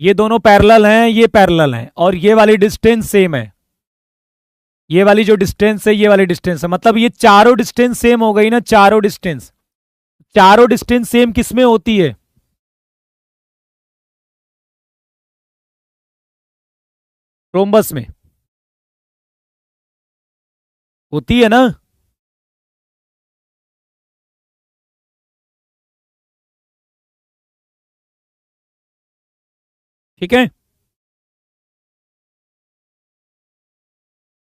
Speaker 1: ये दोनों पैरेलल हैं, ये पैरेलल हैं, और ये वाली डिस्टेंस सेम है। ये वाली जो डिस्टेंस है, ये वाली डिस्टेंस है, मतलब ये चारों डिस्टेंस सेम हो गई ना। चारों डिस्टेंस, चारों डिस्टेंस सेम किसमें होती है? रोम्बस में होती है ना। ठीक है।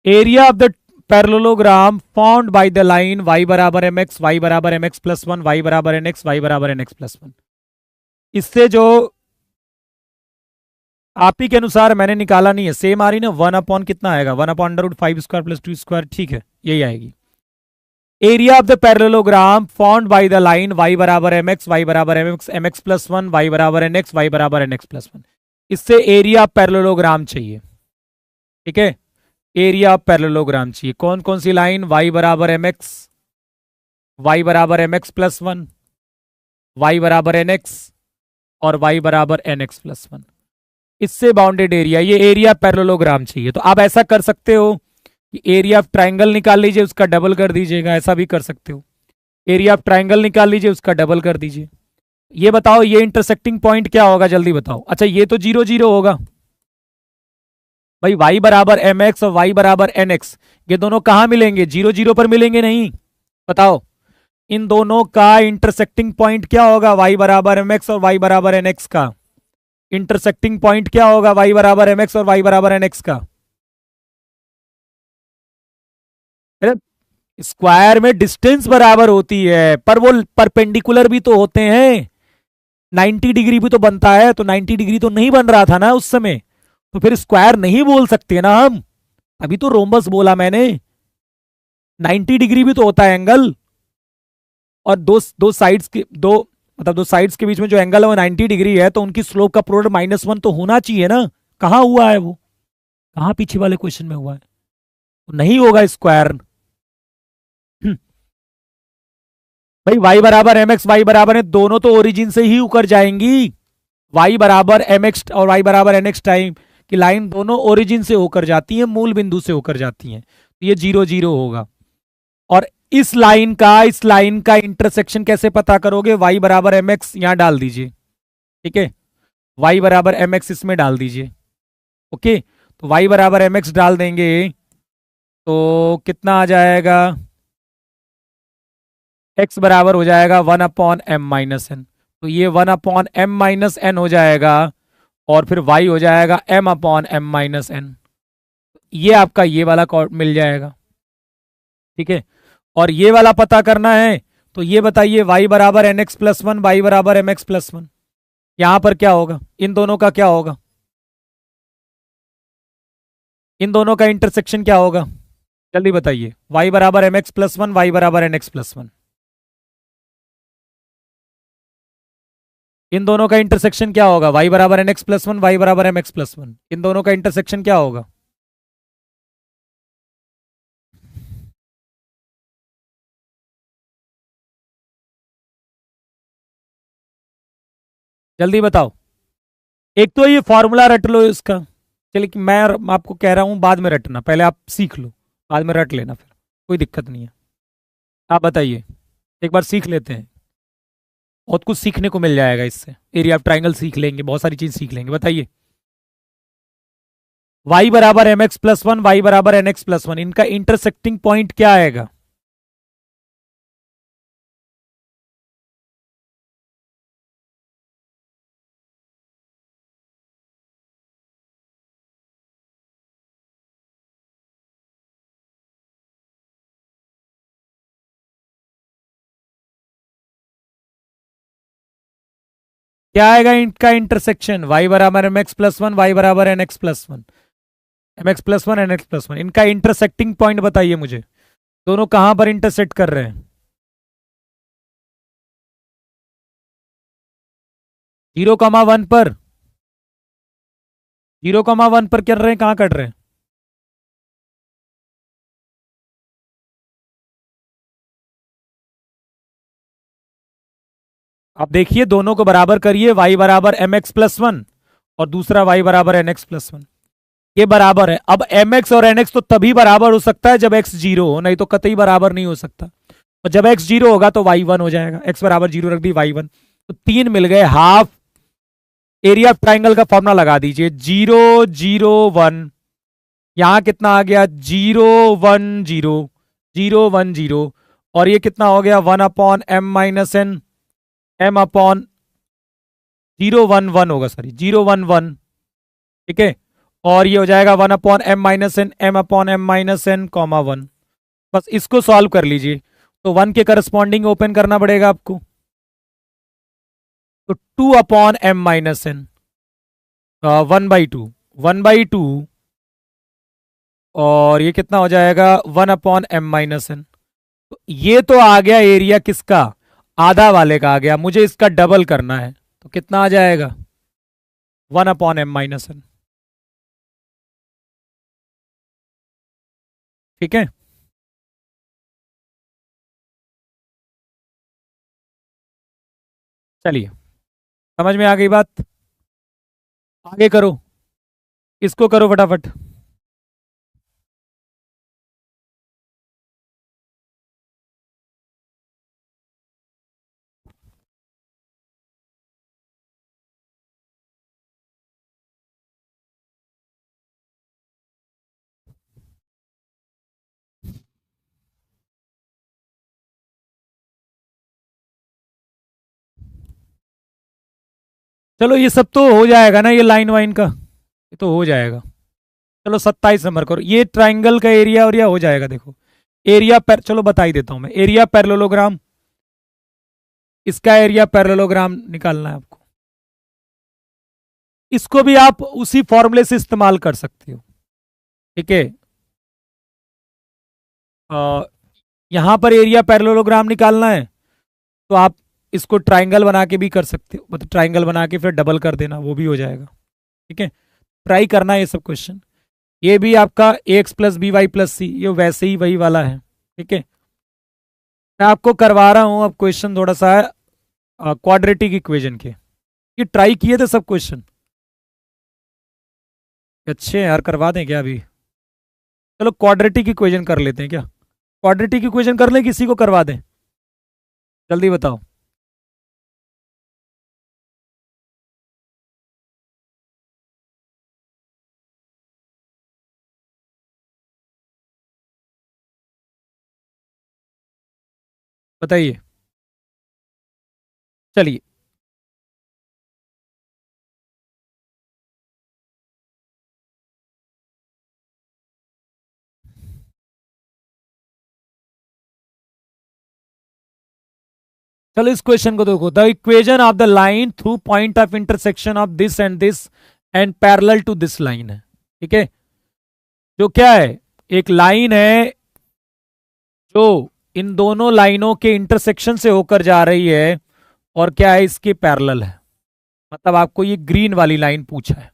Speaker 1: Area of the parallelogram found by the line y बराबर mx, y बराबर mx+1, y बराबर nx, y बराबर nx+1। इससे जो आप ही के अनुसार मैंने निकाला नहीं है, सेम आ रही ना। 1 अपॉन कितना आएगा, 1/√5² + 2², ठीक है, यही आएगी। Area of the parallelogram found by the line y बराबर mx, y बराबर mx+1, y बराबर nx, y बराबर nx+1। इससे एरिया पैरेललोग्राम चाहिए, ठीक है। एरिया पैरेललोग्राम चाहिए। कौन कौन सी लाइन? y बराबर mx, y बराबर mx+1, y बराबर nx और y बराबर nx+1। इससे बाउंडेड एरिया, ये एरिया पैरेललोग्राम चाहिए। तो आप ऐसा कर सकते हो कि एरिया ऑफ ट्राइंगल निकाल लीजिए, उसका डबल कर दीजिएगा, ऐसा भी कर सकते हो। एरिया ऑफ ट्राइंगल निकाल लीजिए, उसका डबल कर दीजिए। ये बताओ ये इंटरसेक्टिंग पॉइंट क्या होगा, जल्दी बताओ। अच्छा ये तो 0 0 होगा भाई, y बराबर एम एक्स और y बराबर एन एक्स, ये दोनों कहां मिलेंगे? 0 0 पर मिलेंगे नहीं? बताओ इन दोनों का इंटरसेक्टिंग पॉइंट क्या होगा? y बराबर एम एक्स और y बराबर एन एक्स का इंटरसेक्टिंग पॉइंट क्या होगा? y बराबर एम एक्स और y बराबर एन एक्स का। अरे स्क्वायर में डिस्टेंस बराबर होती है, पर वो परपेंडिकुलर भी तो होते हैं। 90 डिग्री भी तो बनता है, तो 90 डिग्री तो नहीं बन रहा था ना उस समय, तो फिर स्क्वायर नहीं बोल सकते ना हम। अभी तो रोम्बस बोला मैंने। 90 डिग्री भी तो होता है एंगल, और दो दो साइड्स के दो मतलब दो साइड्स के बीच में जो एंगल है वो 90 डिग्री है, तो उनकी स्लोप का प्रोडक्ट -1 तो होना चाहिए ना। कहाँ हुआ है वो? कहाँ पीछे वाले क्वेश्चन में हुआ है? तो नहीं होगा स्क्वायर। भाई वाई बराबर एम एक्स वाई बराबर है, दोनों तो ओरिजिन से ही ऊपर जाएंगी। वाई बराबर एम एक्स और वाई बराबर एन एक्स टाइम की लाइन दोनों ओरिजिन से होकर जाती है, मूल बिंदु से होकर जाती है, तो ये 0 0 होगा। और इस लाइन का इंटरसेक्शन कैसे पता करोगे? वाई बराबर एम एक्स यहां डाल दीजिए, ठीक है, वाई बराबर एम एक्स इसमें डाल दीजिए। ओके, तो वाई बराबर एम एक्स डाल देंगे तो कितना आ जाएगा? एक्स बराबर हो जाएगा 1/m-n, तो ये 1/m-n हो जाएगा, और फिर y हो जाएगा m/m-n। ये आपका ये वाला मिल जाएगा, ठीक है। और ये वाला पता करना है, तो ये बताइए y बराबर N x plus one, Y बराबर एम एक्स प्लस वन, यहां पर क्या होगा? इन दोनों का क्या होगा? इन दोनों का इंटरसेक्शन क्या होगा? जल्दी बताइए। y बराबर M x plus one, Y बराबर एन एक्स प्लस वन, इन दोनों का इंटरसेक्शन क्या होगा? y बराबर N x plus one, Y बराबर एम एक्स प्लस वन, इन दोनों का इंटरसेक्शन क्या होगा? जल्दी बताओ। एक तो ये फॉर्मूला रट लो इसका, चलिए कि मैं आपको कह रहा हूं बाद में रटना, पहले आप सीख लो, बाद में रट लेना, फिर कोई दिक्कत नहीं है। आप बताइए, एक बार सीख लेते हैं, बहुत कुछ सीखने को मिल जाएगा इससे। एरिया ऑफ ट्राइंगल सीख लेंगे, बहुत सारी चीज सीख लेंगे। बताइए y बराबर M x plus one, Y बराबर एन एक्स प्लस वन, इनका इंटरसेक्टिंग पॉइंट क्या आएगा? क्या आएगा इनका इंटरसेक्शन? y बराबर M x plus one, Y बराबर N x plus one, m x plus one, n x plus one, इनका इंटरसेक्टिंग पॉइंट बताइए मुझे। दोनों कहां पर इंटरसेक्ट कर रहे हैं? 0,1 पर, 0,1 पर कर रहे हैं, कहां कट रहे हैं? आप देखिए दोनों को बराबर करिए, y बराबर एम एक्स प्लस वन और दूसरा y बराबर एन एक्स प्लस वन, ये बराबर है। अब एम एक्स और एन एक्स तो तभी बराबर हो सकता है जब x 0 हो, नहीं तो कतई बराबर नहीं हो सकता। और जब x 0 होगा तो y 1 हो जाएगा, x बराबर 0 रख दी, y 1, तो 3 मिल गए। हाफ एरिया ऑफ ट्राइंगल का फॉर्मूला लगा दीजिए, 0 0 1, यहां कितना आ गया? 0 1 0, 0 1 0, और ये कितना हो गया? 1/m-n, m/0 1 1 होगा, सॉरी 0 1 1, ठीक है। और ये हो जाएगा 1/m-n, m/m-n, 1, बस इसको सॉल्व कर लीजिए। तो 1 के करस्पॉन्डिंग ओपन करना पड़ेगा आपको, तो 2/m-n, 1/2, 1/2, और ये कितना हो जाएगा? 1/m-n। तो ये तो आ गया एरिया किसका? आधा वाले का आ गया, मुझे इसका डबल करना है, तो कितना आ जाएगा? 1/m-n, ठीक है। चलिए समझ में आ गई बात, आगे करो, इसको करो फटाफट। चलो ये सब तो हो जाएगा ना, ये लाइन वाइन का ये तो हो जाएगा। चलो 27 नंबर करो, ये ट्राइंगल का एरिया और यह हो जाएगा। देखो एरिया पर, चलो बता ही देता हूं मैं, एरिया पैरेललोग्राम, इसका एरिया पैरेललोग्राम निकालना है आपको। इसको भी आप उसी फॉर्मूले से इस्तेमाल कर सकते हो, ठीक है। यहां पर एरिया पैरेललोग्राम निकालना है तो आप इसको ट्राइंगल बना के भी कर सकते हो, मतलब ट्राइंगल बना के फिर डबल कर देना, वो भी हो जाएगा, ठीक है। ट्राई करना है ये सब क्वेश्चन। ये भी आपका x plus b y plus c, ये वैसे ही वही वाला है, ठीक है। मैं आपको करवा रहा हूं अब क्वेश्चन थोड़ा सा क्वाड्रेटिक इक्वेशन के, ये ट्राई किए थे सब क्वेश्चन अच्छे हैं यार, करवा दें क्या अभी? चलो क्वाड्रेटिक इक्वेशन कर लेते हैं क्या? क्वाड्रेटिक इक्वेशन कर लें, किसी को करवा दें? जल्दी बताओ। बताइए, चलिए। चलो इस क्वेश्चन को देखो, the equation of the line through point of intersection of this and parallel to this line है, ठीक है। जो क्या है, एक लाइन है जो इन दोनों लाइनों के इंटरसेक्शन से होकर जा रही है और क्या है, इसके पैरेलल है। मतलब आपको ये ग्रीन वाली लाइन पूछा है,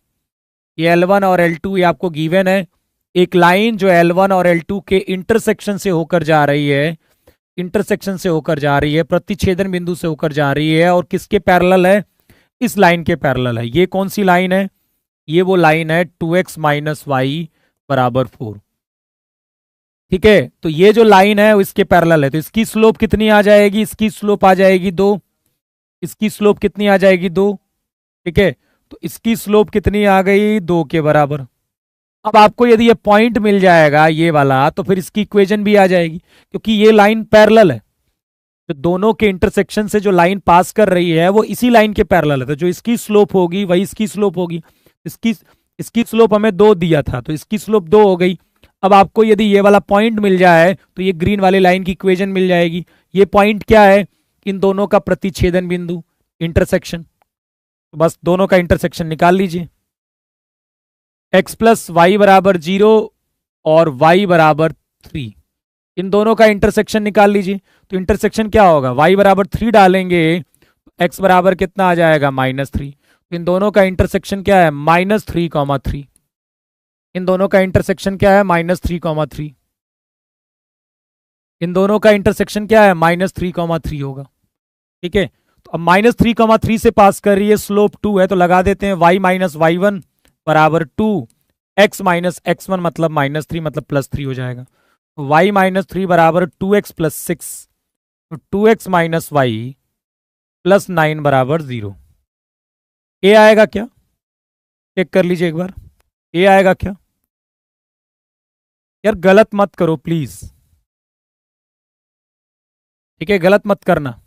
Speaker 1: ये L1 और L2 ये आपको गिवन है। एक लाइन जो L1 और L2 के इंटरसेक्शन से होकर जा रही है, इंटरसेक्शन से होकर जा रही है, प्रतिच्छेदन बिंदु से होकर जा रही है, और किसके पैरेलल है, इस लाइन के पैरेलल है। ये कौन सी लाइन है, ये वो लाइन है 2x माइनस वाई बराबर 4, ठीक है। तो ये जो लाइन है वो इसके पैरेलल है, तो इसकी स्लोप कितनी आ जाएगी, इसकी स्लोप आ जाएगी 2, इसकी स्लोप कितनी आ जाएगी 2, ठीक है। तो इसकी स्लोप कितनी आ गई, 2 के बराबर। अब आपको यदि ये पॉइंट मिल जाएगा ये वाला, तो फिर इसकी इक्वेशन भी आ जाएगी, क्योंकि ये लाइन पैरेलल है। तो दोनों के इंटरसेक्शन से जो लाइन पास कर रही है वो इसी लाइन के पैरेलल है, तो जो इसकी स्लोप होगी वही इसकी स्लोप होगी। इसकी इसकी स्लोप हमें 2 दिया था, तो इसकी स्लोप 2 हो गई। अब आपको यदि ये वाला पॉइंट मिल जाए तो ये ग्रीन वाली लाइन की इक्वेशन मिल जाएगी। ये पॉइंट क्या है, इन दोनों का प्रतिच्छेदन बिंदु, इंटरसेक्शन। तो बस दोनों का इंटरसेक्शन निकाल लीजिए, x प्लस वाई बराबर 0 और y बराबर 3, इन दोनों का इंटरसेक्शन निकाल लीजिए। तो इंटरसेक्शन क्या होगा, y बराबर 3 डालेंगे तो x बराबर कितना आ जाएगा, -3। तो इन दोनों का इंटरसेक्शन क्या है, -3,3। इन दोनों का इंटरसेक्शन क्या है, -3,3। इन दोनों का इंटरसेक्शन क्या है, -3,3 होगा, ठीक है। तो अब -3,3 से पास कर रही है, स्लोप 2 है, तो लगा देते हैं y माइनस वाई वन बराबर 2, x माइनस x1 मतलब -3 मतलब +3 हो जाएगा। तो y माइनस 3 बराबर 2x प्लस 6, तो 2x माइनस वाई प्लस 9 बराबर 0। ए आएगा क्या, चेक कर लीजिए एक बार, ए आएगा क्या? यार गलत मत करो प्लीज, ठीक है, गलत मत करना।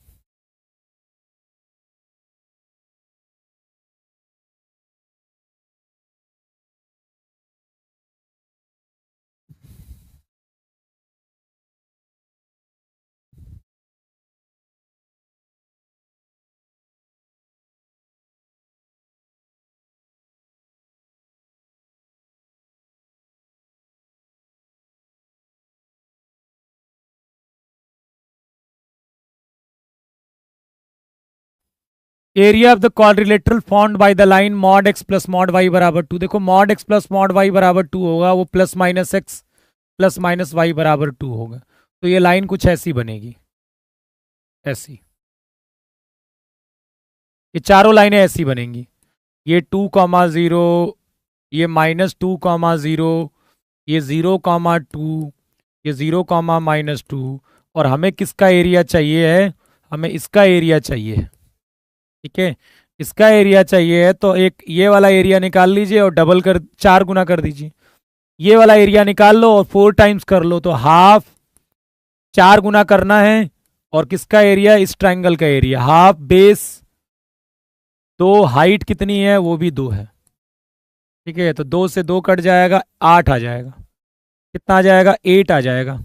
Speaker 1: Area of the quadrilateral formed by the line mod x plus mod y बराबर 2। देखो mod x plus mod y बराबर 2 होगा, वो plus minus x plus minus Y बराबर 2 होगा। तो ये लाइन कुछ ऐसी बनेगी, ऐसी, ये चारों लाइनें ऐसी बनेंगी। ये 2,0, ये -2,0, ये 0,2, ये 0,-2, और हमें किसका एरिया चाहिए है, हमें इसका एरिया चाहिए, ठीक है। इसका एरिया चाहिए है तो एक ये वाला एरिया निकाल लीजिए और डबल कर 4 गुना कर दीजिए। ये वाला एरिया निकाल लो और 4 टाइम्स कर लो, तो हाफ 4 गुना करना है। और किसका एरिया, इस ट्राइंगल का एरिया, हाफ बेस दो हाइट कितनी है, वो भी 2 है। ठीक है, तो 2 से 2 कट जाएगा, 8 आ जाएगा। कितना आ जाएगा, 8 आ जाएगा।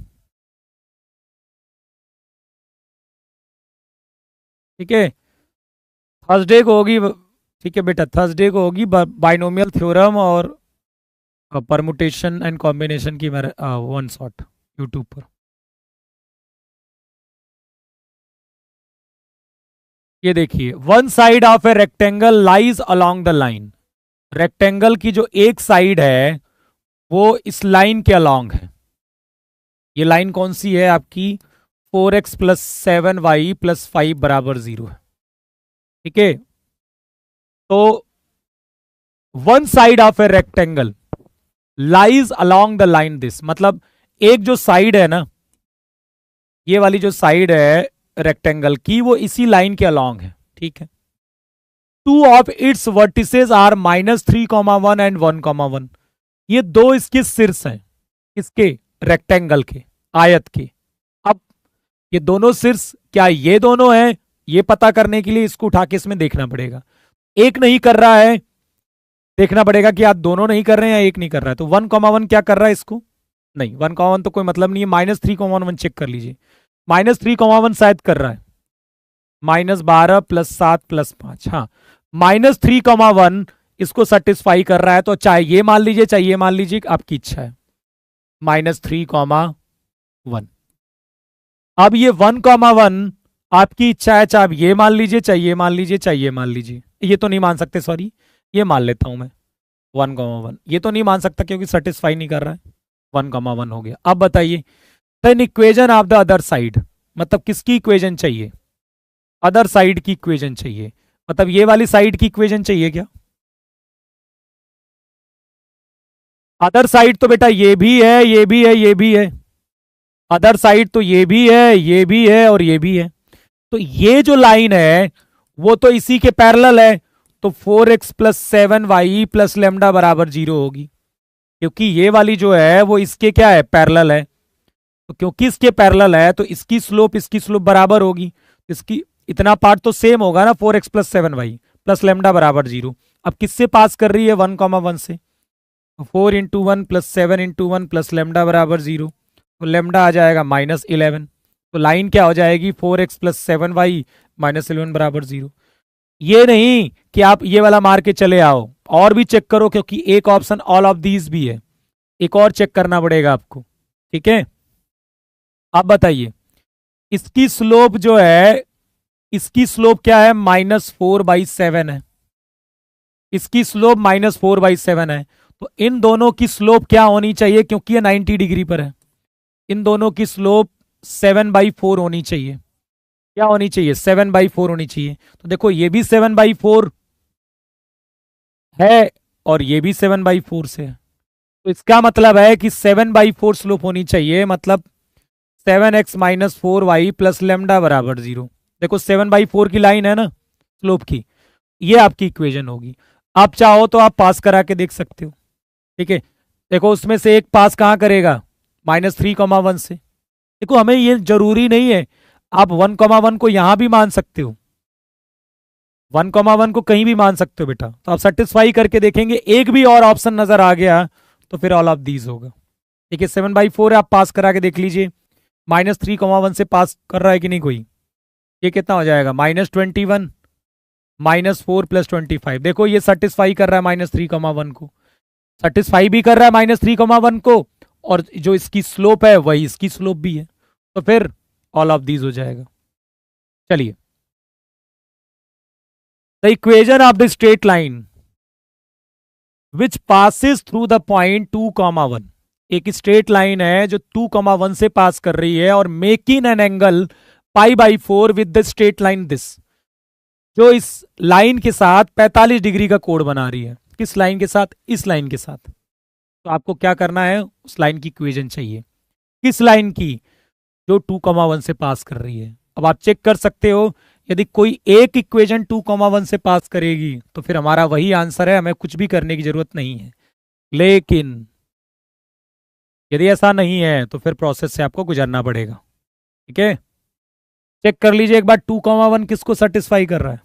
Speaker 1: ठीक है, थर्सडे को होगी। ठीक है बेटा, थर्सडे को होगी बाइनोमियल थ्योरम और परमुटेशन एंड कॉम्बिनेशन की मेरे वन शॉट यूट्यूब पर। ये देखिए, one side of a rectangle lies along the line. Rectangle की जो एक साइड है वो इस लाइन के अलोंग है। ये लाइन कौन सी है आपकी, 4x प्लस 7y प्लस 5 बराबर 0 है। ठीक है, तो one side of a rectangle lies along the line this, मतलब एक जो साइड है ना, ये वाली जो साइड है रेक्टेंगल की, वो इसी लाइन के अलोंग है। ठीक है, two of its vertices are -3,1 and 1,1। ये दो इसके शीर्ष हैं, इसके रेक्टेंगल के, आयत के। अब ये दोनों शीर्ष क्या ये दोनों हैं, ये पता करने के लिए इसको उठा के इसमें देखना पड़ेगा। एक नहीं कर रहा है, देखना पड़ेगा कि आप दोनों नहीं कर रहे हैं या एक नहीं कर रहा है। तो 1,1 क्या कर रहा है इसको, नहीं 1,1 तो कोई मतलब नहीं है। -3,1 चेक कर लीजिए, -3,1 शायद कर रहा है। -12 प्लस 7 प्लस 5, हाँ -3,1 इसको सेटिस्फाई कर रहा है। तो चाहे ये मान लीजिए चाहे ये मान लीजिए, आपकी इच्छा है। -3,1, अब ये 1,1 आपकी इच्छा है, चाहे आप ये मान लीजिए चाहे ये मान लीजिए चाहे ये मान लीजिए। ये तो नहीं मान सकते, सॉरी, ये मान लेता हूं मैं 1,1। ये तो नहीं मान सकता क्योंकि सेटिस्फाई नहीं कर रहा है। 1,1 हो गया। अब बताइए, then equation of the other side, मतलब किसकी इक्वेशन चाहिए, अदर साइड की इक्वेशन चाहिए, मतलब ये वाली साइड की इक्वेशन चाहिए क्या। अदर साइड तो बेटा ये भी है, ये भी है, ये भी है। अदर साइड तो ये भी है, ये भी है और ये भी है। तो ये जो लाइन है वो तो इसी के पैरेलल है। तो 4x plus 7y plus lambda बराबर 0 होगी, क्योंकि ये वाली जो है वो इसके क्या है, पैरेलल है। तो क्योंकि इसके पैरेलल है तो इसकी स्लोप बराबर होगी। इसकी इतना पार्ट तो सेम होगा ना, 4x plus 7y plus lambda बराबर 0। अब किससे पास कर रही है, 1,1 से। 4 into 1 plus 7 into 1 plus lambda बराबर 0, तो लेमडा आ जाएगा -11। तो लाइन क्या हो जाएगी, 4x प्लस 7y -11 बराबर 0। ये नहीं कि आप ये वाला मार के चले आओ, और भी चेक करो, क्योंकि एक ऑप्शन ऑल ऑफ दीज भी है, एक और चेक करना पड़ेगा आपको। ठीक है, अब बताइए, इसकी स्लोप जो है, इसकी स्लोप क्या है, -4/7 है। इसकी स्लोप -4/7 है। तो इन दोनों की स्लोप क्या होनी चाहिए, क्योंकि ये 90 डिग्री पर है, इन दोनों की स्लोप 7/4 होनी चाहिए। क्या होनी चाहिए, 7/4 होनी चाहिए। तो देखो ये भी 7/4 है और ये भी 7/4 से है। तो इसका मतलब है कि 7/4 स्लोप होनी चाहिए, मतलब 7x-4y प्लस लेमडा बराबर 0। देखो 7/4 की लाइन है ना स्लोप की, ये आपकी इक्वेशन होगी। आप चाहो तो आप पास करा के देख सकते हो। ठीक है, देखो उसमें से एक पास कहां करेगा, -3,1 से। देखो हमें ये जरूरी नहीं है, आप 1,1 को यहां भी मान सकते हो, 1,1 को कहीं भी मान सकते हो बेटा। तो आप सेटिस्फाई करके देखेंगे, एक भी और ऑप्शन नजर आ गया तो फिर ऑल ऑफ दीज होगा। ठीक है, 7/4 है, आप पास करा के देख लीजिए। -3,1 से पास कर रहा है कि नहीं कोई, ये कितना हो जाएगा, -21 -4 प्लस 25। देखो ये सेटिस्फाई कर रहा है -3,1 को, सेटिस्फाई भी कर रहा है -3,1 को, और जो इसकी स्लोप है वही इसकी स्लोप भी है। तो फिर ऑल ऑफ दीज हो जाएगा। चलिए, the equation of the straight line which passes through the point 2,1। एक स्ट्रेट लाइन है जो 2,1 से पास कर रही है और making an angle π/4 with the straight line this, जो इस लाइन के साथ 45 डिग्री का कोण बना रही है। किस लाइन के साथ, इस लाइन के साथ। तो आपको क्या करना है, उस लाइन की इक्वेशन चाहिए। किस लाइन की, जो 2,1 से पास कर रही है। अब आप चेक कर सकते हो, यदि कोई एक इक्वेशन 2,1 से पास करेगी तो फिर हमारा वही आंसर है, हमें कुछ भी करने की जरूरत नहीं है। लेकिन यदि ऐसा नहीं है तो फिर प्रोसेस से आपको गुजरना पड़ेगा। ठीक है, चेक कर लीजिए एक बार 2,1 किसको सेटिस्फाई कर रहा है।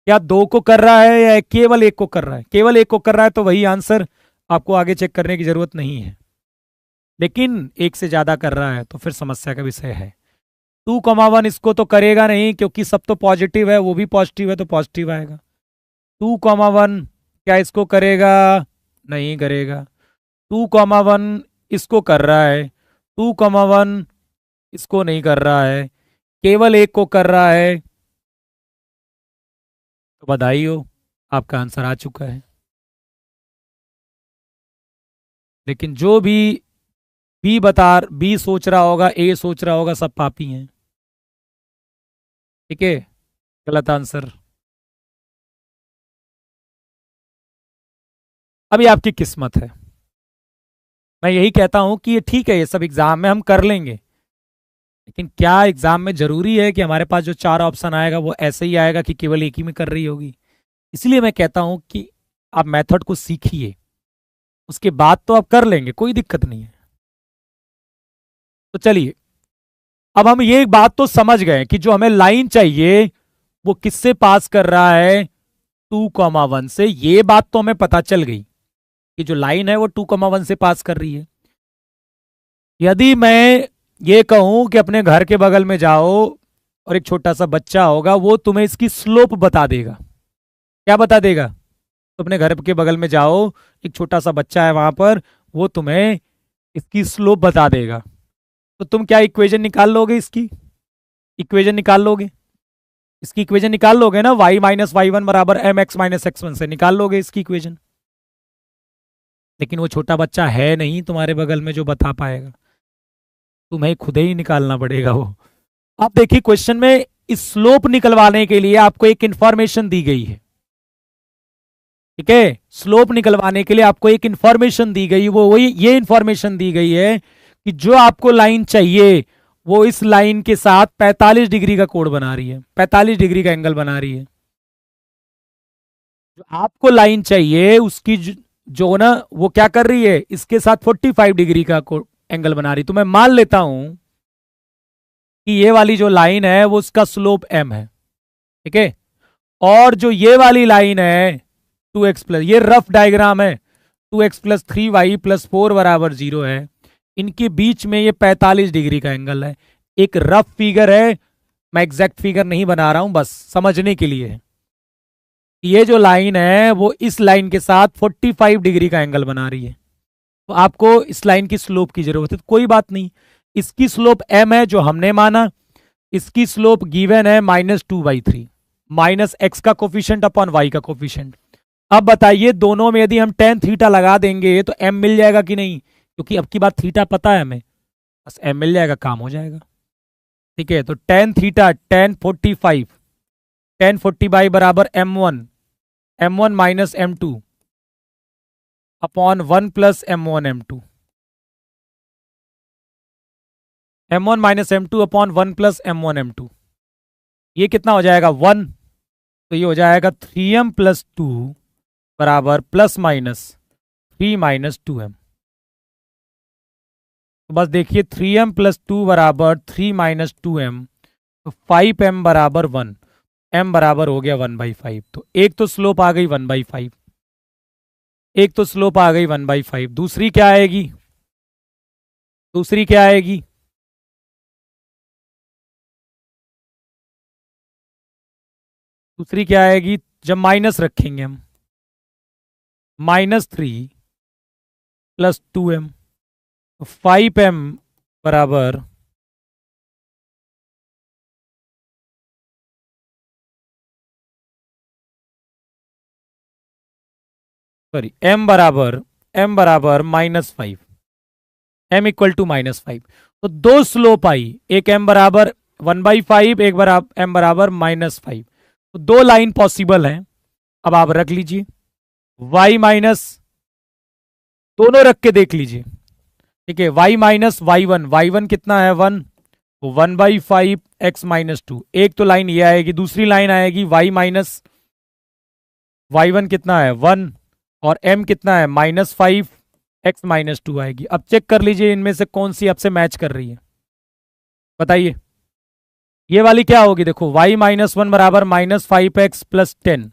Speaker 1: क्या दो को कर रहा है या केवल एक को कर रहा है? केवल एक को कर रहा है तो वही आंसर, आपको आगे चेक करने की जरूरत नहीं है। लेकिन एक से ज्यादा कर रहा है तो फिर समस्या का विषय है। 2,1 इसको तो करेगा नहीं, क्योंकि सब तो पॉजिटिव है, वो भी पॉजिटिव है तो पॉजिटिव आएगा। 2,1 क्या इसको करेगा? नहीं करेगा। 2,1 इसको कर रहा है, 2,1 इसको नहीं कर रहा है, केवल एक को कर रहा है। तो बधाई हो, आपका आंसर आ चुका है। लेकिन जो भी बी सोच रहा होगा, ए सोच रहा होगा, सब पापी हैं। ठीक है, गलत आंसर। अभी आपकी किस्मत है। मैं यही कहता हूं कि ये ठीक है, ये सब एग्जाम में हम कर लेंगे, लेकिन क्या एग्जाम में जरूरी है कि हमारे पास जो 4 ऑप्शन आएगा वो ऐसे ही आएगा कि केवल एक ही में कर रही होगी? इसलिए मैं कहता हूं कि आप मेथड को सीखिए, उसके बाद तो आप कर लेंगे, कोई दिक्कत नहीं है। तो चलिए, अब हम ये एक बात तो समझ गए कि जो हमें लाइन चाहिए वो किससे पास कर रहा है? 2,1 से। ये बात तो हमें पता चल गई कि जो लाइन है वो 2,1 से पास कर रही है। यदि मैं ये कहूं कि अपने घर के बगल में जाओ और एक छोटा सा बच्चा होगा, वो तुम्हें इसकी स्लोप बता देगा। क्या बता देगा? तो अपने घर के बगल में जाओ, एक छोटा सा बच्चा है वहां पर, वो तुम्हें इसकी स्लोप बता देगा। तो तुम क्या इक्वेशन निकाल लोगे? इसकी इक्वेशन निकाल लोगे? इसकी इक्वेशन निकाल लोगे ना, y माइनस वाई वन बराबर M x minus x one से निकाल लोगे इसकी इक्वेशन। लेकिन वो छोटा बच्चा है नहीं तुम्हारे बगल में जो बता पाएगा, तुम्हें खुद ही निकालना पड़ेगा वो। अब देखिए, क्वेश्चन में इस स्लोप निकलवाने के लिए आपको एक इंफॉर्मेशन दी गई है। ठीक है, स्लोप निकलवाने के लिए आपको एक इंफॉर्मेशन दी गई, वो वही ये इंफॉर्मेशन दी गई है कि जो आपको लाइन चाहिए वो इस लाइन के साथ 45 डिग्री का कोण बना रही है, 45 डिग्री का एंगल बना रही है। जो आपको लाइन चाहिए उसकी जो ना वो क्या कर रही है, इसके साथ 45 डिग्री का एंगल बना रही। तो मैं मान लेता हूं कि ये वाली जो लाइन है वो उसका स्लोप m है। ठीक है, और जो ये वाली लाइन है 2x प्लस, ये रफ डायग्राम है, 2x प्लस 3y प्लस 4 बराबर 0 है, इनके बीच में ये 45 डिग्री का एंगल है। एक रफ फिगर है, मैं एग्जैक्ट फिगर नहीं बना रहा हूं, बस समझने के लिए है। ये जो लाइन है वो इस लाइन के साथ 45 डिग्री का एंगल बना रही है। तो आपको इस लाइन की स्लोप की जरूरत है। कोई बात नहीं, इसकी स्लोप m है जो हमने माना, इसकी स्लोप गिवन है -2/3, माइनस एक्स का कोफिशिएंट अपॉन y का कोफिशिएंट। अब बताइए, दोनों में यदि हम tan थीटा लगा देंगे तो m मिल जाएगा कि नहीं? क्योंकि अब की बात थीटा पता है हमें, बस m मिल जाएगा, काम हो जाएगा। ठीक है, तो tan थीटा tan 40 बराबर m1 minus m2 upon 1 plus m1 m2, m1 minus m2 upon 1 plus m1 m2। ये कितना हो जाएगा? 1। तो ये हो जाएगा 3m प्लस 2 बराबर प्लस माइनस 3 माइनस 2m। तो बस देखिए, 3m प्लस 2 बराबर 3 माइनस 2m, तो 5m बराबर 1, m बराबर हो गया 1/5। तो एक तो स्लोप आ गई 1/5, एक तो स्लोप आ गई 1/5। दूसरी क्या आएगी? दूसरी क्या आएगी? दूसरी क्या आएगी जब माइनस रखेंगे हम? -3 प्लस 2m, 5m बराबर सॉरी m बराबर -5, m इक्वल टू -5। तो दो स्लोप आई, एक m बराबर 1/5, एक बराबर m बराबर -5। तो दो लाइन पॉसिबल हैं। अब आप रख लीजिए y माइनस, दोनों रख के देख लीजिए। ठीक है, y माइनस y1 कितना है? 1, तो 1/5 x माइनस 2। एक तो लाइन ये आएगी, दूसरी लाइन आएगी y माइनस y1 कितना है? 1, और m कितना है? -5 x माइनस 2 आएगी। अब चेक कर लीजिए इनमें से कौन सी आपसे मैच कर रही है, बताइए। ये वाली क्या होगी, देखो y माइनस वन बराबर -5x प्लस 10,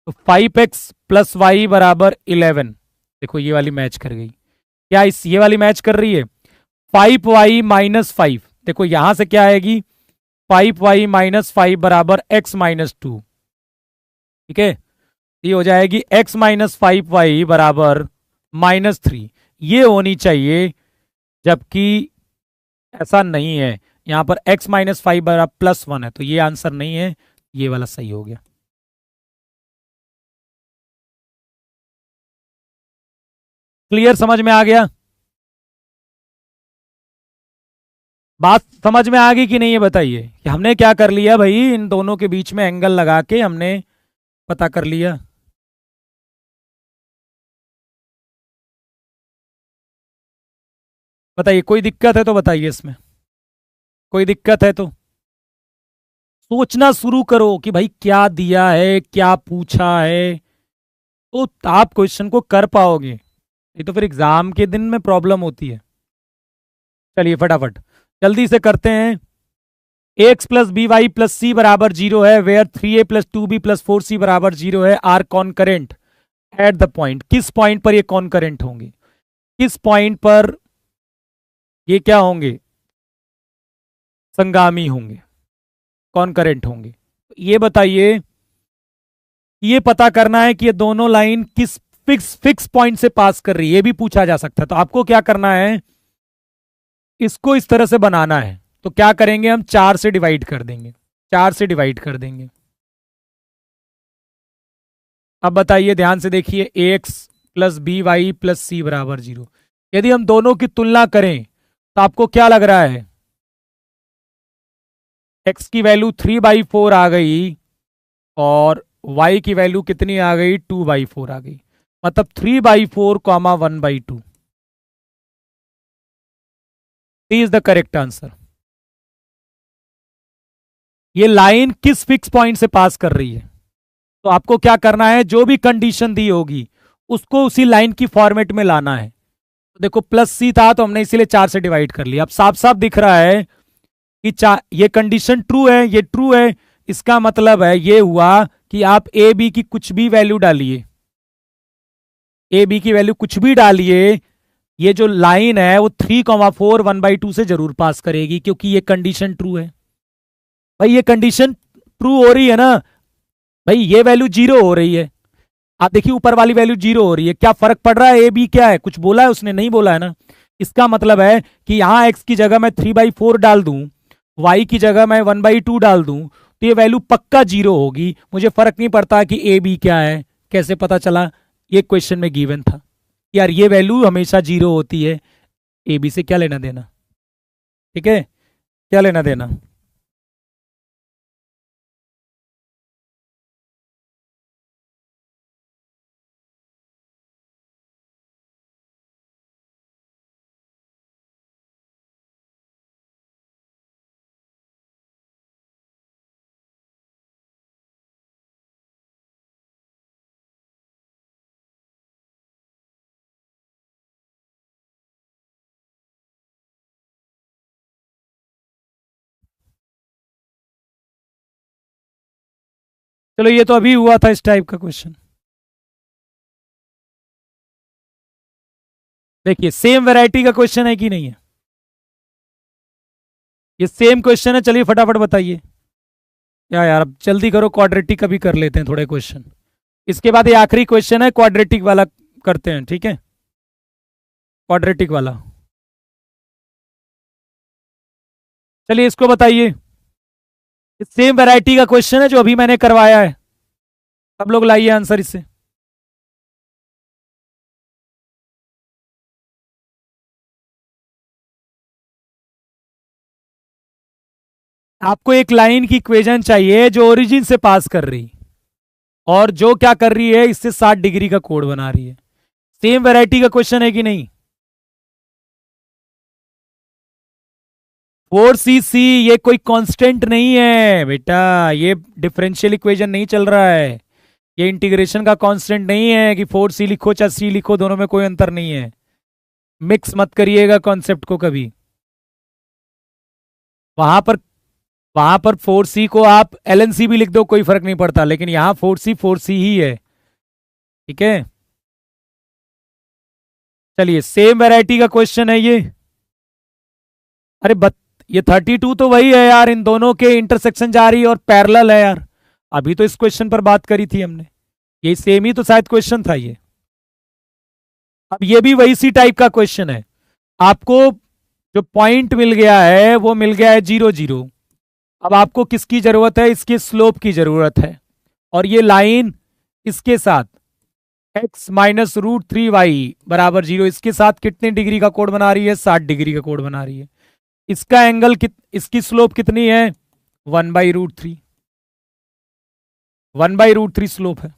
Speaker 1: तो 5x प्लस वाई बराबर 11। देखो ये वाली मैच कर गई, क्या इस ये वाली मैच कर रही है। 5y-5, देखो यहां से क्या आएगी, 5y-5 बराबर x माइनस 2। ठीक है, ये हो जाएगी x-5y बराबर -3। ये होनी चाहिए, जबकि ऐसा नहीं है, यहां पर x-5 बराबर +1 है, तो ये आंसर नहीं है, ये वाला सही हो गया। क्लियर, समझ में आ गया, बात समझ में आ गई कि नहीं, ये बताइए कि हमने क्या कर लिया भाई, इन दोनों के बीच में एंगल लगा के हमने पता कर लिया। बताइए, कोई दिक्कत है तो बताइए, इसमें कोई दिक्कत है तो सोचना शुरू करो कि भाई क्या दिया है, क्या पूछा है, तो आप क्वेश्चन को कर पाओगे, ये तो फिर एग्जाम के दिन में प्रॉब्लम होती है। चलिए फटाफट जल्दी से करते हैं। X plus b y plus c बराबर 0 है, where 3a plus 2b plus 4c बराबर 0 है, are concurrent at the point. किस पॉइंट पर ये कॉन्करेंट होंगे, किस पॉइंट पर ये क्या होंगे, संगामी होंगे, कॉन्करेंट होंगे। ये बताइए, ये पता करना है कि ये दोनों लाइन किस फिक्स पॉइंट से पास कर रही है, ये भी पूछा जा सकता है। तो आपको क्या करना है, इसको इस तरह से बनाना है, तो क्या करेंगे हम, 4 से डिवाइड कर देंगे, 4 से डिवाइड कर देंगे। अब बताइए, ध्यान से देखिए, x plus b y plus c बराबर 0। यदि हम दोनों की तुलना करें तो आपको क्या लग रहा है, एक्स की वैल्यू 3/4 आ गई और y की वैल्यू कितनी आ गई, 2/4 आ गई, मतलब 3/4 comma 1/2 is the correct answer. ये लाइन किस फिक्स पॉइंट से पास कर रही है, तो आपको क्या करना है, जो भी कंडीशन दी होगी उसको उसी लाइन की फॉर्मेट में लाना है। तो देखो प्लस सी था तो हमने इसीलिए 4 से डिवाइड कर लिया। अब साफ साफ दिख रहा है कि ये कंडीशन ट्रू है, ये ट्रू है, इसका मतलब है ये हुआ कि आप ए बी की कुछ भी वैल्यू डालिए, ए बी की वैल्यू कुछ भी डालिए, ये जो लाइन है वो 3,4 1/2 से जरूर पास करेगी, क्योंकि ये कंडीशन ट्रू है। भाई ये कंडीशन ट्रू हो रही है ना, भाई ये वैल्यू 0 हो रही है, आप देखिए ऊपर वाली वैल्यू 0 हो रही है, क्या फर्क पड़ रहा है, ए बी क्या है, कुछ बोला है उसने, नहीं बोला है ना। इसका मतलब है कि यहां एक्स की जगह मैं 3/4 डाल दूं, वाई की जगह मैं 1/2 डाल दूं, तो ये वैल्यू पक्का 0 होगी, मुझे फर्क नहीं पड़ता कि ए बी क्या है। कैसे पता चला, ये क्वेश्चन में गिवन था यार, ये वैल्यू हमेशा 0 होती है, ए बी से क्या लेना देना, ठीक है, क्या लेना देना। चलो ये तो अभी हुआ था इस टाइप का क्वेश्चन। देखिए सेम वैरायटी का क्वेश्चन है कि नहीं है, ये सेम क्वेश्चन है, चलिए फटाफट बताइए। क्या यार, अब जल्दी करो, क्वाड्रेटिक का भी कर लेते हैं थोड़े क्वेश्चन, इसके बाद ये आखिरी क्वेश्चन है, क्वाड्रेटिक वाला करते हैं, ठीक है, क्वाड्रेटिक वाला। चलिए इसको बताइए, सेम वैरायटी का क्वेश्चन है जो अभी मैंने करवाया है, सब लोग लाइए आंसर इससे। आपको एक लाइन की इक्वेशन चाहिए जो ओरिजिन से पास कर रही, और जो क्या कर रही है, इससे 60 डिग्री का कोण बना रही है। सेम वैरायटी का क्वेश्चन है कि नहीं, 4cc ये कोई कांस्टेंट नहीं है बेटा, ये डिफरेंशियल इक्वेशन नहीं चल रहा है, ये इंटीग्रेशन का कांस्टेंट नहीं है कि 4c लिखो चाहे c लिखो, दोनों में कोई अंतर नहीं है। मिक्स मत करिएगा कॉन्सेप्ट को कभी, वहां पर वहां पर 4c को आप lnc भी लिख दो, कोई फर्क नहीं पड़ता, लेकिन यहां 4c ही है। ठीक है, चलिए सेम वैरायटी का क्वेश्चन है ये। अरे ये 32 तो वही है यार, इन दोनों के इंटरसेक्शन जा रही है और पैरेलल है यार। अभी तो इस क्वेश्चन पर बात करी थी हमने, ये सेम ही तो शायद क्वेश्चन था ये। अब ये भी वही सी टाइप का क्वेश्चन है। आपको जो पॉइंट मिल गया है वो मिल गया है 0 0। अब आपको किसकी जरूरत है? इसके स्लोप की जरूरत है। और ये लाइन इसके साथ x माइनस रूट 3y बराबर 0, इसके साथ कितने डिग्री का कोण बना रही है? 60 डिग्री का कोण बना रही है। इसका एंगल इसकी स्लोप कितनी है? 1/√3, 1/√3 स्लोप है।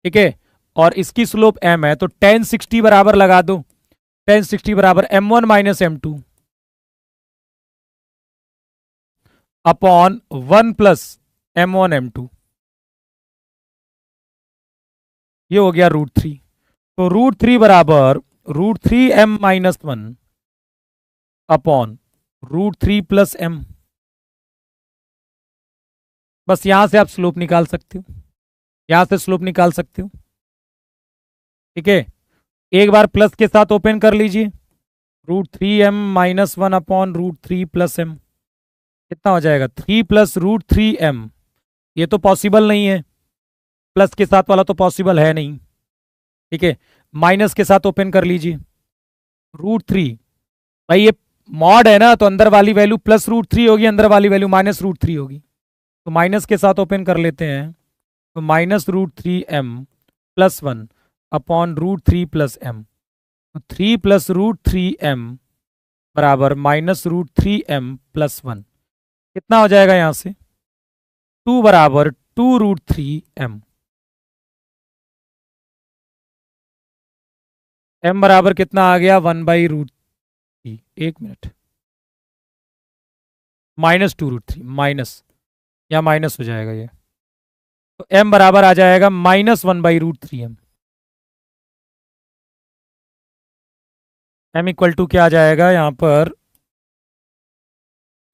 Speaker 1: ठीक है, और इसकी स्लोप m है, तो tan 60 बराबर लगा दो। tan 60 बराबर m1 minus m2 upon 1 plus m1 m2, ये हो गया √3। तो √3 बराबर √3m minus 1 upon √3 plus m। बस यहां से आप स्लोप निकाल सकते हो, यहां से स्लोप निकाल सकते हो। ठीक है, एक बार प्लस के साथ ओपन कर लीजिए, √3m minus 1 upon √3 plus m कितना हो जाएगा? 3 प्लस √3m। ये तो पॉसिबल नहीं है, प्लस के साथ वाला तो पॉसिबल है नहीं। ठीक है, माइनस के साथ ओपन कर लीजिए, √3, भाई ये मॉड है ना, तो अंदर वाली वैल्यू प्लस √3 होगी, अंदर वाली वैल्यू माइनस √3 होगी। तो माइनस के साथ ओपन कर लेते हैं, तो minus √3m plus 1 upon √3 plus m। तो 3 प्लस √3m बराबर माइनस √3m प्लस 1 कितना हो जाएगा? यहां से 2 बराबर 2√3m। m बराबर कितना आ गया? 1/√3। एक मिनट, माइनस 2√3 माइनस, या माइनस हो जाएगा ये, तो m बराबर आ जाएगा minus 1/√3m। m equal to क्या आ जाएगा यहां पर?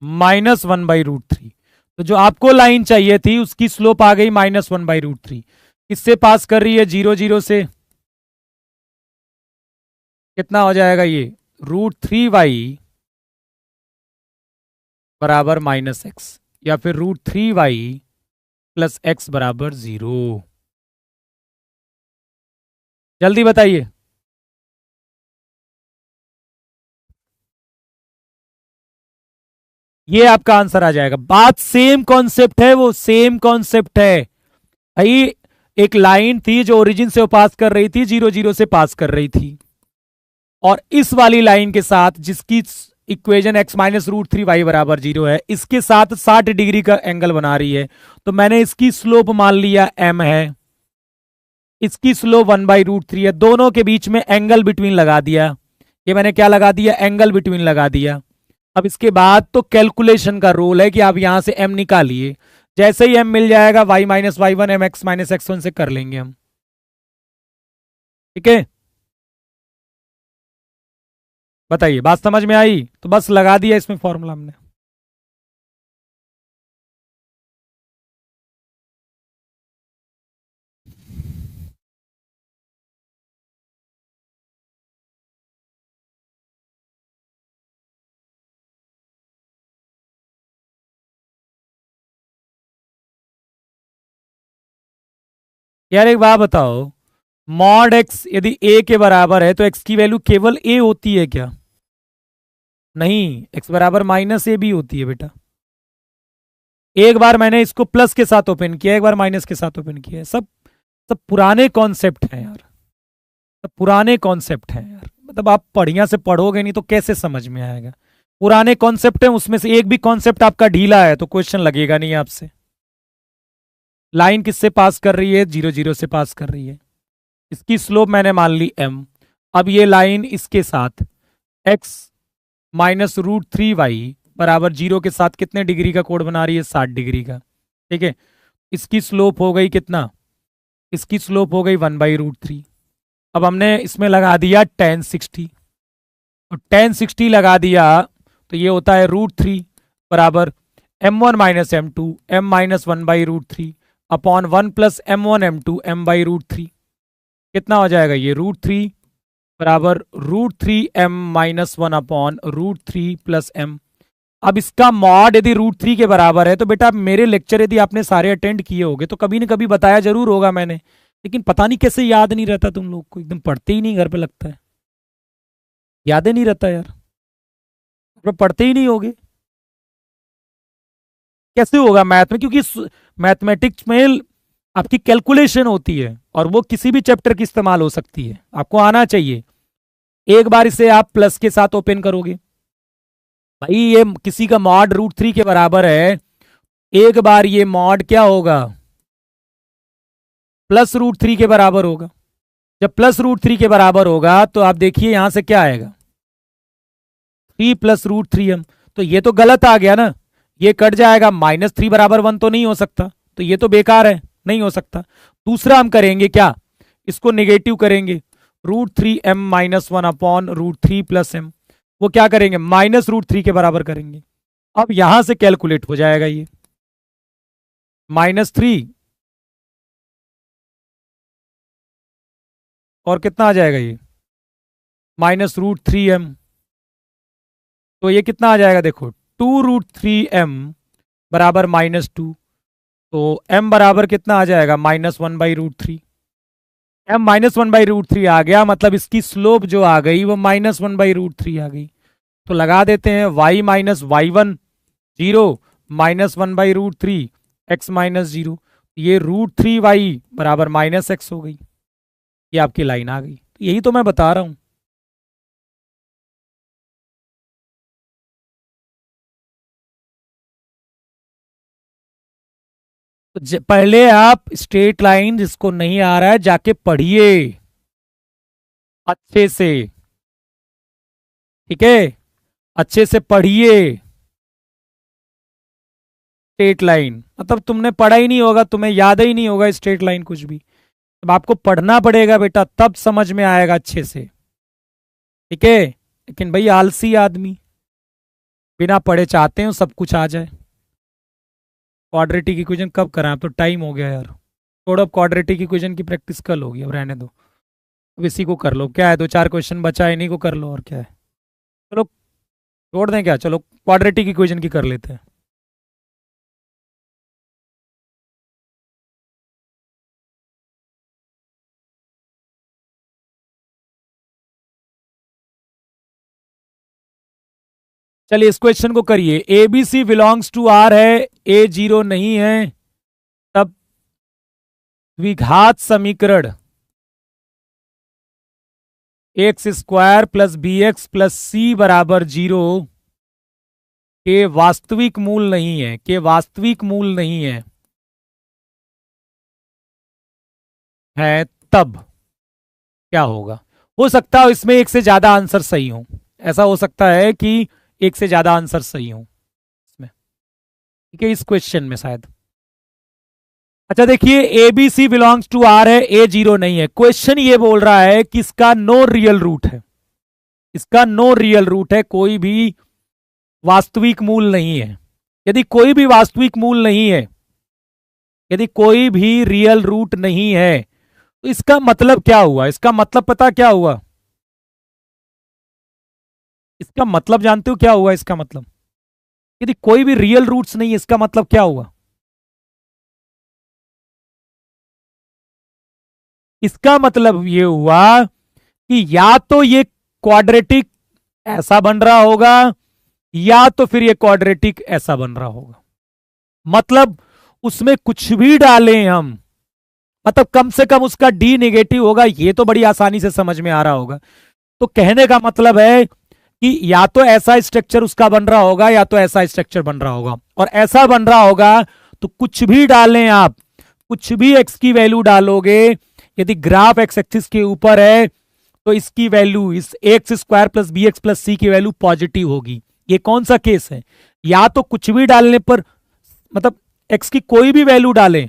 Speaker 1: माइनस 1/√3। तो जो आपको लाइन चाहिए थी उसकी स्लोप आ गई माइनस 1/√3। किससे पास कर रही है? 0 0 से। कितना हो जाएगा ये? √3y बराबर माइनस एक्स, या फिर √3y प्लस एक्स बराबर 0। जल्दी बताइए। ये आपका आंसर आ जाएगा। बात सेम कॉन्सेप्ट है, वो सेम कॉन्सेप्ट है भाई। एक लाइन थी जो ओरिजिन से पास कर रही थी, 0 0 से पास कर रही थी, और इस वाली लाइन के साथ जिसकी इक्वेशन x माइनस √3y बराबर 0 है, इसके साथ 60 डिग्री का एंगल बना रही है। तो मैंने इसकी स्लोप मान लिया m है, इसकी स्लोप 1/√3 है, दोनों के बीच में एंगल बिटवीन लगा दिया। ये मैंने क्या लगा दिया? एंगल बिटवीन लगा दिया। अब इसके बाद तो कैलकुलेशन का रोल है कि आप यहां से m निकालिए। जैसे ही m मिल जाएगा y minus y1 m x minus x1 से कर लेंगे हम। ठीक है, बताइए, बात समझ में आई? तो बस लगा दिया इसमें फॉर्मूला हमने। यार एक बात बताओ, मॉड x यदि a के बराबर है तो x की वैल्यू केवल a होती है क्या? नहीं, x बराबर माइनस a भी होती है बेटा। एक बार मैंने इसको प्लस के साथ ओपन किया, एक बार माइनस के साथ ओपन किया है। सब सब पुराने कॉन्सेप्ट हैं यार, सब पुराने कॉन्सेप्ट हैं यार। मतलब आप बढ़िया से पढ़ोगे नहीं तो कैसे समझ में आएगा? पुराने कॉन्सेप्ट हैं, उसमें से एक भी कॉन्सेप्ट आपका ढीला है तो क्वेश्चन लगेगा नहीं आपसे। लाइन किससे पास कर रही है? 0 0 से पास कर रही है। इसकी स्लोप मैंने मान ली m। अब ये लाइन इसके साथ x माइनस √3y बराबर 0 के साथ कितने डिग्री का कोण बना रही है? 60 डिग्री का। ठीक है, इसकी स्लोप हो गई कितना? इसकी स्लोप हो गई 1/√3। अब हमने इसमें लगा दिया tan 60, तो tan 60 लगा दिया तो ये होता है √3 बराबर m1 minus m2 m minus 1/√3 upon 1 plus m1 m2 m/√3। कितना हो जाएगा ये √3 बराबर √3m minus 1 upon √3 plus m। अब इसका मॉड यदि √3 के बराबर है तो बेटा मेरे लेक्चर यदि आपने सारे अटेंड किए होंगे तो कभी न कभी बताया जरूर होगा मैंने, लेकिन पता नहीं कैसे याद नहीं रहता तुम लोग को, एकदम पढ़ते ही नहीं घर पे, लगता है याद ही नहीं रहता यार, पढ़ते ही नहीं होगे। कैसे होगा मैथ में, क्योंकि मैथमेटिक्स में आपकी कैलकुलेशन होती है और वो किसी भी चैप्टर की इस्तेमाल हो सकती है, आपको आना चाहिए। एक बार इसे आप प्लस के साथ ओपन करोगे, भाई ये किसी का मॉड √3 के बराबर है, एक बार ये मॉड क्या होगा प्लस √3 के बराबर होगा। जब प्लस √3 के बराबर होगा तो आप देखिए यहां से क्या आएगा 3 प्लस √3m, तो ये तो गलत आ गया ना, ये कट जाएगा, -3 बराबर 1 तो नहीं हो सकता, तो ये तो बेकार है, नहीं हो सकता। दूसरा हम करेंगे क्या, इसको नेगेटिव करेंगे, √3m minus 1 upon √3 plus m, वो क्या करेंगे -√3 के बराबर करेंगे। अब यहां से कैलकुलेट हो जाएगा ये -3 और कितना आ जाएगा ये -√3m, तो ये कितना आ जाएगा देखो 2√3m बराबर -2, तो m बराबर कितना आ जाएगा -1/√3। m -1/√3 आ गया, मतलब इसकी स्लोप जो आ गई वो -1/√3 आ गई। तो लगा देते हैं y minus y1 0 -1/√3 x minus 0, ये √3y बराबर -x हो गई, ये आपकी लाइन आ गई। यही तो मैं बता रहा हूं। तो पहले आप स्ट्रेट लाइन जिसको नहीं आ रहा है जाके पढ़िए अच्छे से, ठीक है, अच्छे से पढ़िए। स्ट्रेट लाइन मतलब तुमने पढ़ा ही नहीं होगा, तुम्हें याद ही नहीं होगा स्ट्रेट लाइन कुछ भी, तब आपको पढ़ना पड़ेगा बेटा, तब समझ में आएगा अच्छे से, ठीक है। लेकिन भाई आलसी आदमी बिना पढ़े चाहते हैं सब कुछ आ जाए। क्वाड्रेटिक इक्वेशन कब कराएं, अब तो टाइम हो गया यार, थोड़ा क्वाड्रेटिक इक्वेशन की प्रैक्टिस कल होगी, अब रहने दो, अब इसी को कर लो, क्या है 2-4 क्वेश्चन बचा है, इन्हीं को कर लो और क्या है। चलो छोड़ दें क्या, चलो क्वाड्रेटिक इक्वेशन की कर लेते हैं। चलिए इस क्वेश्चन को करिए, A B C belongs to R है, ए 0 नहीं है, तब द्विघात समीकरण x² plus bx plus c बराबर 0 के वास्तविक मूल नहीं है, के वास्तविक मूल नहीं है तब क्या होगा। हो सकता है इसमें एक से ज्यादा आंसर सही हो, ऐसा हो सकता है कि एक से ज्यादा आंसर सही हो इसमें, ठीक है, इस क्वेश्चन में शायद। अच्छा देखिए A B C belongs to R है, ए 0 नहीं है, क्वेश्चन ये बोल रहा है कि इसका नो रियल रूट है, इसका नो रियल रूट है, कोई भी वास्तविक मूल नहीं है। यदि कोई भी वास्तविक मूल नहीं है, यदि कोई भी रियल रूट नहीं है, तो इसका मतलब क्या हुआ, इसका मतलब पता क्या हुआ, इसका मतलब जानते हो क्या हुआ, इसका मतलब यदि कोई भी रियल रूट्स नहीं है इसका मतलब क्या हुआ, इसका मतलब ये हुआ कि या तो ये क्वाड्रेटिक ऐसा बन रहा होगा या तो फिर ये क्वाड्रेटिक ऐसा बन रहा होगा। मतलब उसमें कुछ भी डालें हम, मतलब कम से कम उसका डी नेगेटिव होगा, ये तो बड़ी आसानी से समझ में आ रहा होगा। तो कहने का मतलब है कि या तो ऐसा स्ट्रक्चर उसका बन रहा होगा या तो ऐसा स्ट्रक्चर बन रहा होगा, और ऐसा बन रहा होगा तो कुछ भी डालें आप, कुछ भी एक्स की वैल्यू डालोगे, यदि ग्राफ एक्स एक्सिस के ऊपर है तो इसकी वैल्यू, इस x² plus b x plus c की वैल्यू पॉजिटिव होगी। ये कौन सा केस है, या तो कुछ भी डालने पर, मतलब x की कोई भी वैल्यू डालें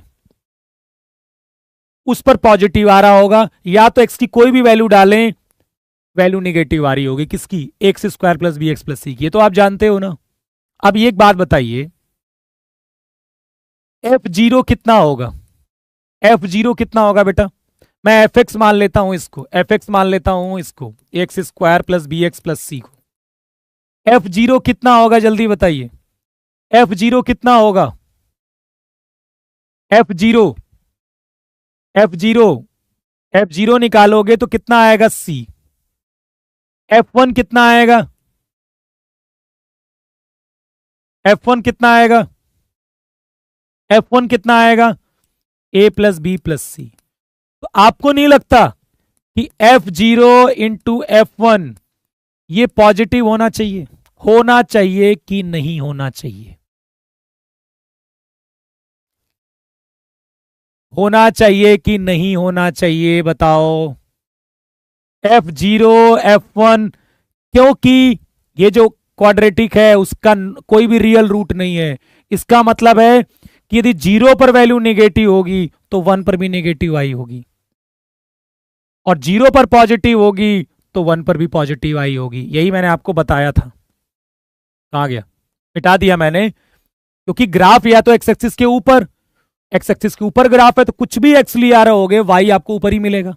Speaker 1: उस पर पॉजिटिव आ रहा होगा, या तो x की कोई भी वैल्यू डालें वैल्यू निगेटिव आ रही होगी, किसकी, x² plus b x plus c की, ये तो आप जानते हो ना। अब ये एक बात बताइए, F0 कितना होगा? F0 कितना होगा बेटा? मैं fx मान लेता हूं इसको, fx मान लेता हूं इसको, x square plus b x plus c को। F0 कितना होगा जल्दी बताइए? F0 कितना होगा? F0, F0, F0 निकालोगे तो कितना आएगा? C। F1 कितना आएगा? F1 कितना आएगा? F1 कितना आएगा? A प्लस बी प्लस सी। तो आपको नहीं लगता कि F0 इंटू F1 ये पॉजिटिव होना चाहिए? होना चाहिए कि नहीं होना चाहिए? होना चाहिए कि नहीं होना चाहिए बताओ? F0 F1, क्योंकि ये जो क्वाड्रेटिक है उसका कोई भी रियल रूट नहीं है। इसका मतलब है कि यदि 0 पर वैल्यू नेगेटिव होगी तो 1 पर भी नेगेटिव आई होगी, और 0 पर पॉजिटिव होगी तो 1 पर भी पॉजिटिव आई होगी। यही मैंने आपको बताया था। कहां गया? मिटा दिया मैंने, क्योंकि ग्राफ या तो एक्स एक्सिस के ऊपर, एक्स एक्सिस के ऊपर ग्राफ है तो कुछ भी एक्स ले आ रहे होगे वाई आपको ऊपर ही मिलेगा,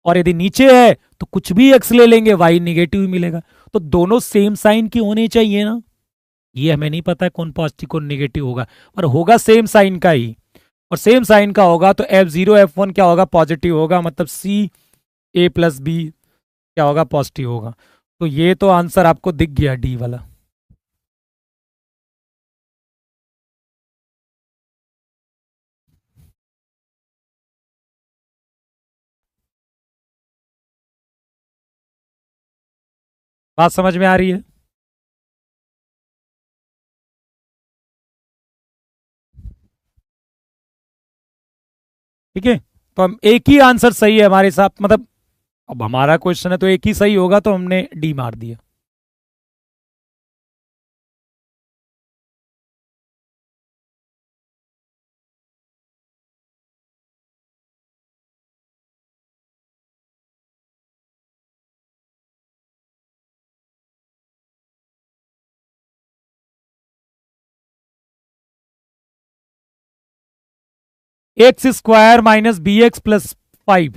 Speaker 1: और यदि नीचे है तो कुछ भी एक्स ले लेंगे वाई निगेटिव ही मिलेगा। तो दोनों सेम साइन की होनी चाहिए ना। ये हमें नहीं पता है कौन पॉजिटिव कौन निगेटिव होगा, पर होगा सेम साइन का ही, और सेम साइन का होगा तो F0 F1 क्या होगा? पॉजिटिव होगा, मतलब C A प्लस बी क्या होगा? पॉजिटिव होगा। तो ये तो आंसर आपको दिख गया, डी वाला। बात समझ में आ रही है? ठीक है, तो हम एक ही आंसर सही है हमारे साथ, मतलब अब हमारा क्वेश्चन है तो एक ही सही होगा, तो हमने डी मार दिया। X square minus b x plus 5,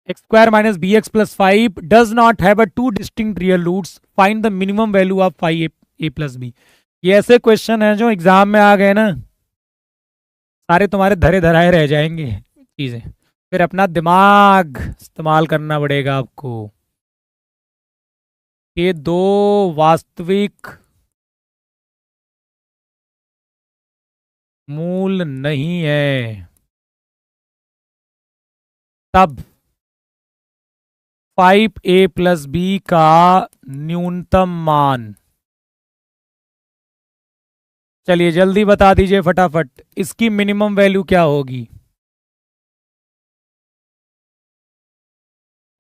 Speaker 1: x square minus b x plus 5 does not have a two distinct real roots, find the minimum value of 5 a plus b. ये ऐसे क्वेश्चन है जो एग्जाम में आ गए ना, सारे तुम्हारे धरे धराए रह जाएंगे चीजें, फिर अपना दिमाग इस्तेमाल करना पड़ेगा आपको। ये दो वास्तविक मूल नहीं है, तब 5a प्लस बी का न्यूनतम मान। चलिए जल्दी बता दीजिए फटाफट, इसकी मिनिमम वैल्यू क्या होगी?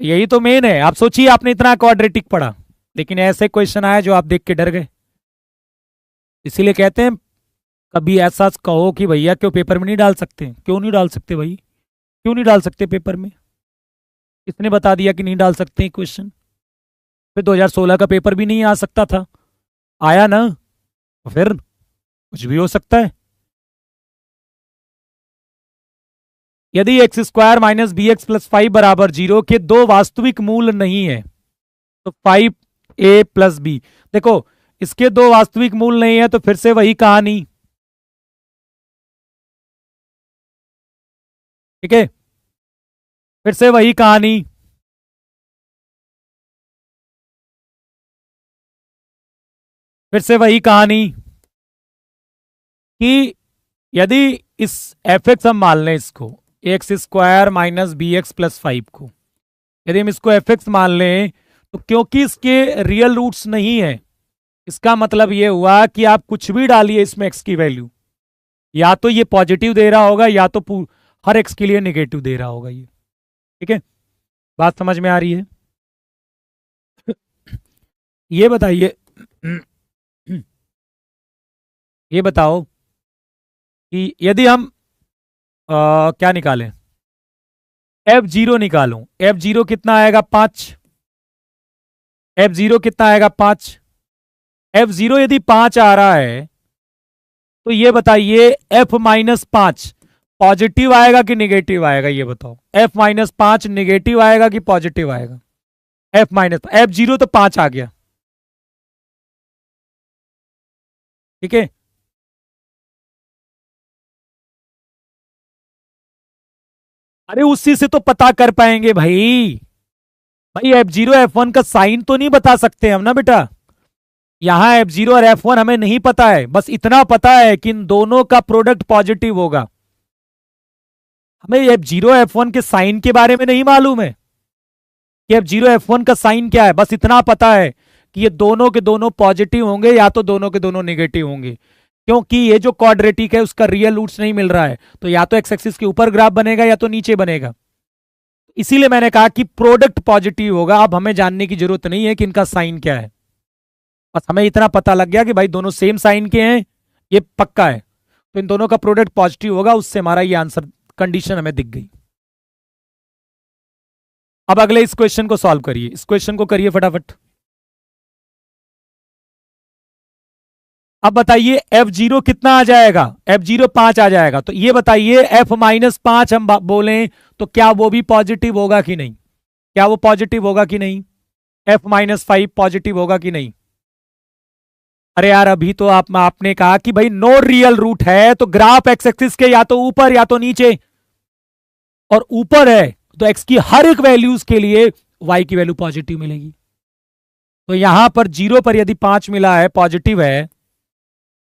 Speaker 1: यही तो मेन है। आप सोचिए, आपने इतना क्वाड्रेटिक पढ़ा, लेकिन ऐसे क्वेश्चन आए जो आप देख के डर गए। इसीलिए कहते हैं कभी ऐसा कहो कि भैया क्यों पेपर में नहीं डाल सकते? क्यों नहीं डाल सकते भाई? क्यों नहीं डाल सकते पेपर में? किसने बता दिया कि नहीं डाल सकते क्वेश्चन? फिर 2016 का पेपर भी नहीं आ सकता था, आया ना, तो फिर कुछ भी हो सकता है। यदि x square minus b x plus 5 बराबर 0 के दो वास्तविक मूल नहीं है, तो 5a प्लस बी, देखो इसके दो वास्तविक मूल नहीं है तो फिर से वही कहानी। ठीक है, फिर से वही कहानी। फिर से वही कहानी कि यदि इस एफ एक्स हम मान लें, इसको x square minus b x plus 5 को यदि हम इसको एफ एक्स मान लें, तो क्योंकि इसके रियल रूट्स नहीं है, इसका मतलब ये हुआ कि आप कुछ भी डालिए इसमें एक्स की वैल्यू, या तो ये पॉजिटिव दे रहा होगा या तो हर एक्स के लिए नेगेटिव दे रहा होगा ये। ठीक है, बात समझ में आ रही है? ये बताइए, ये बताओ कि यदि हम क्या निकालें? F0 निकालूं, F0 कितना आएगा? 5। F0 कितना आएगा? 5। F0 यदि 5 आ रहा है तो ये बताइए F-5 पॉजिटिव आएगा कि निगेटिव आएगा, ये बताओ। F-5 निगेटिव आएगा कि पॉजिटिव आएगा? F-F0 तो 5 आ गया, ठीक है। अरे उसी से तो पता कर पाएंगे भाई। भाई F0 F1 का साइन तो नहीं बता सकते हम ना बेटा। यहां F0 और F1 हमें नहीं पता है, बस इतना पता है कि इन दोनों का प्रोडक्ट पॉजिटिव होगा। हमें F0 F1 के साइन के बारे में नहीं मालूम है कि F0 F1 का साइन क्या है, बस इतना पता है कि ये दोनों के दोनों पॉजिटिव होंगे या तो दोनों के दोनों नेगेटिव होंगे। क्योंकि ये जो क्वाड्रेटिक है उसका रियल रूट्स नहीं मिल रहा है, तो या तो एक्स एक्सिस के ऊपर ग्राफ बनेगा या तो नीचे बनेगा। इसीलिए मैंने कहा कि प्रोडक्ट पॉजिटिव होगा। अब हमें जानने की जरूरत नहीं है कि इनका साइन क्या है, बस हमें इतना पता लग गया कि भाई दोनों सेम साइन के हैं, ये पक्का है, तो इन दोनों का प्रोडक्ट पॉजिटिव होगा। उससे हमारा ये आंसर कंडीशन हमें दिख गई। अब अगले इस क्वेश्चन को सॉल्व करिए, इस क्वेश्चन को करिए फटाफट। अब बताइए F0 कितना आ जाएगा? F0 5 आ जाएगा। तो ये बताइए F-5 हम बोलें तो क्या वो भी पॉजिटिव होगा कि नहीं? क्या वो पॉजिटिव होगा कि नहीं? F-5 पॉजिटिव होगा कि नहीं? अरे यार अभी तो आपने कहा कि भाई नो रियल रूट है, तो ग्राफ एक्स एक्सिस के या तो ऊपर या तो नीचे, और ऊपर है तो एक्स की हर एक वैल्यूज के लिए वाई की वैल्यू पॉजिटिव मिलेगी। तो यहां पर 0 पर यदि 5 मिला है, पॉजिटिव है,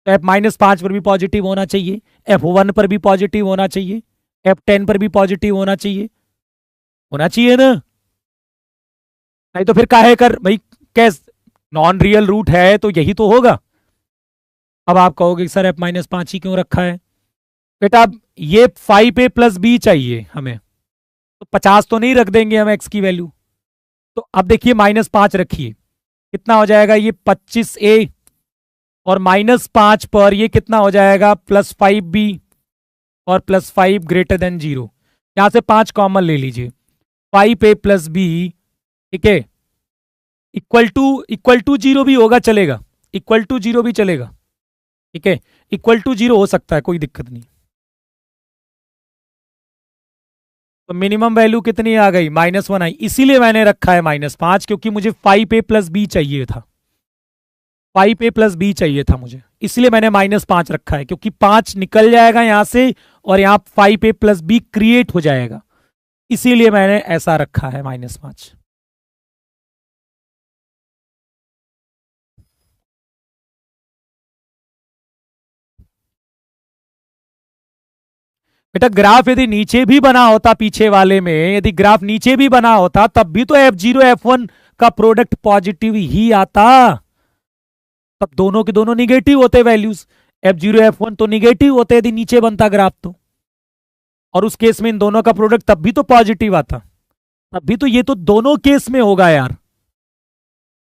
Speaker 1: तो F-5 पर भी पॉजिटिव होना चाहिए, F1 पर भी पॉजिटिव होना चाहिए, F10 पर भी पॉजिटिव होना चाहिए, होना चाहिए ना? नहीं तो फिर काहे कर भाई, कैस नॉन रियल रूट है तो यही तो होगा। अब आप कहोगे सर F-5 ही क्यों रखा है? बेटा अब ये 5a+b चाहिए हमें, तो 50 तो नहीं रख देंगे हम एक्स की वैल्यू। तो अब देखिए -5 रखिए, कितना हो जाएगा ये 25a, और -5 पर ये कितना हो जाएगा +5b, और +5 > 0। यहां से 5 कॉमन ले लीजिए, 5a+b, ठीक है, इक्वल टू 0 भी होगा, चलेगा, इक्वल टू 0 भी चलेगा, ठीक है, इक्वल टू 0 हो सकता है, कोई दिक्कत नहीं। तो मिनिमम वैल्यू कितनी आ गई? -1 आई, इसीलिए मैंने रखा है -5, क्योंकि मुझे 5a+b चाहिए था, 5a+b चाहिए था मुझे, इसलिए मैंने -5 रखा है, क्योंकि 5 निकल जाएगा यहां से और यहां 5a+b क्रिएट हो जाएगा, इसीलिए मैंने ऐसा रखा है -5। बेटा ग्राफ यदि नीचे भी बना होता, पीछे वाले में यदि ग्राफ नीचे भी बना होता, तब भी तो F0 F1 का प्रोडक्ट पॉजिटिव ही आता, तब दोनों के दोनों निगेटिव होते वैल्यूज। F0 F1 तो निगेटिव होते यदि नीचे बनता ग्राफ तो, और उस केस में इन दोनों का प्रोडक्ट तब भी तो पॉजिटिव आता, तब भी तो ये तो दोनों केस में होगा यार।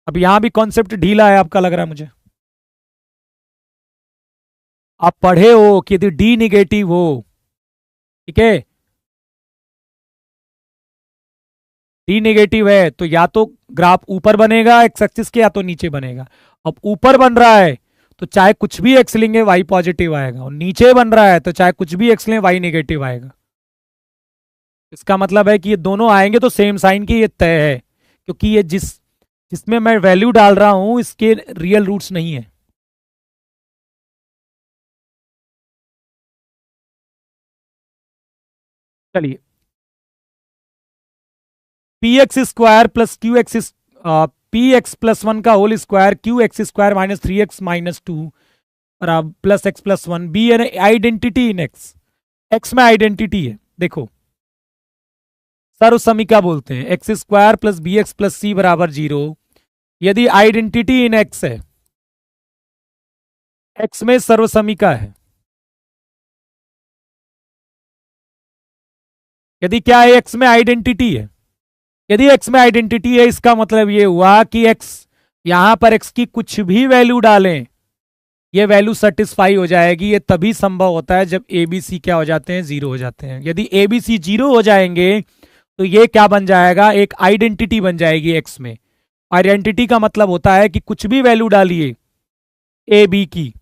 Speaker 1: अब यहां भी कॉन्सेप्ट ढीला है आपका, लग रहा है मुझे। आप पढ़े हो कि यदि डी निगेटिव हो, ठीक है, डी नेगेटिव है तो या तो ग्राफ ऊपर बनेगा एक्स एक्सिस के, या तो नीचे बनेगा। अब ऊपर बन रहा है तो चाहे कुछ भी एक्स लेंगे वाई पॉजिटिव आएगा, और नीचे बन रहा है तो चाहे कुछ भी एक्स लें वाई नेगेटिव आएगा। इसका मतलब है कि ये दोनों आएंगे तो सेम साइन की, ये तय है, क्योंकि ये जिसमें मैं वैल्यू डाल रहा हूं इसके रियल रूट्स नहीं है। चलिए, px² + qx, px+1 का whole square qx² - 3x - 2 +x+1, be an identity in x, x में आइडेंटिटी है, देखो सर्व समीका बोलते हैं, x² + bx + c = 0। यदि आइडेंटिटी इन एक्स है, एक्स में सर्व समीका है, यदि क्या है एक्स में आइडेंटिटी है, यदि एक्स में आइडेंटिटी है इसका मतलब ये हुआ कि एक्स, यहां पर एक्स की कुछ भी वैल्यू डालें ये वैल्यू सेटिस्फाई हो जाएगी। ये तभी संभव होता है जब ए बी सी क्या हो जाते हैं, 0 हो जाते हैं। यदि ए बी सी 0 हो जाएंगे तो ये क्या बन जाएगा, एक आइडेंटिटी बन जाएगी एक्स में। आइडेंटिटी का मतलब होता है कि कुछ भी वैल्यू डालिए ए बी की,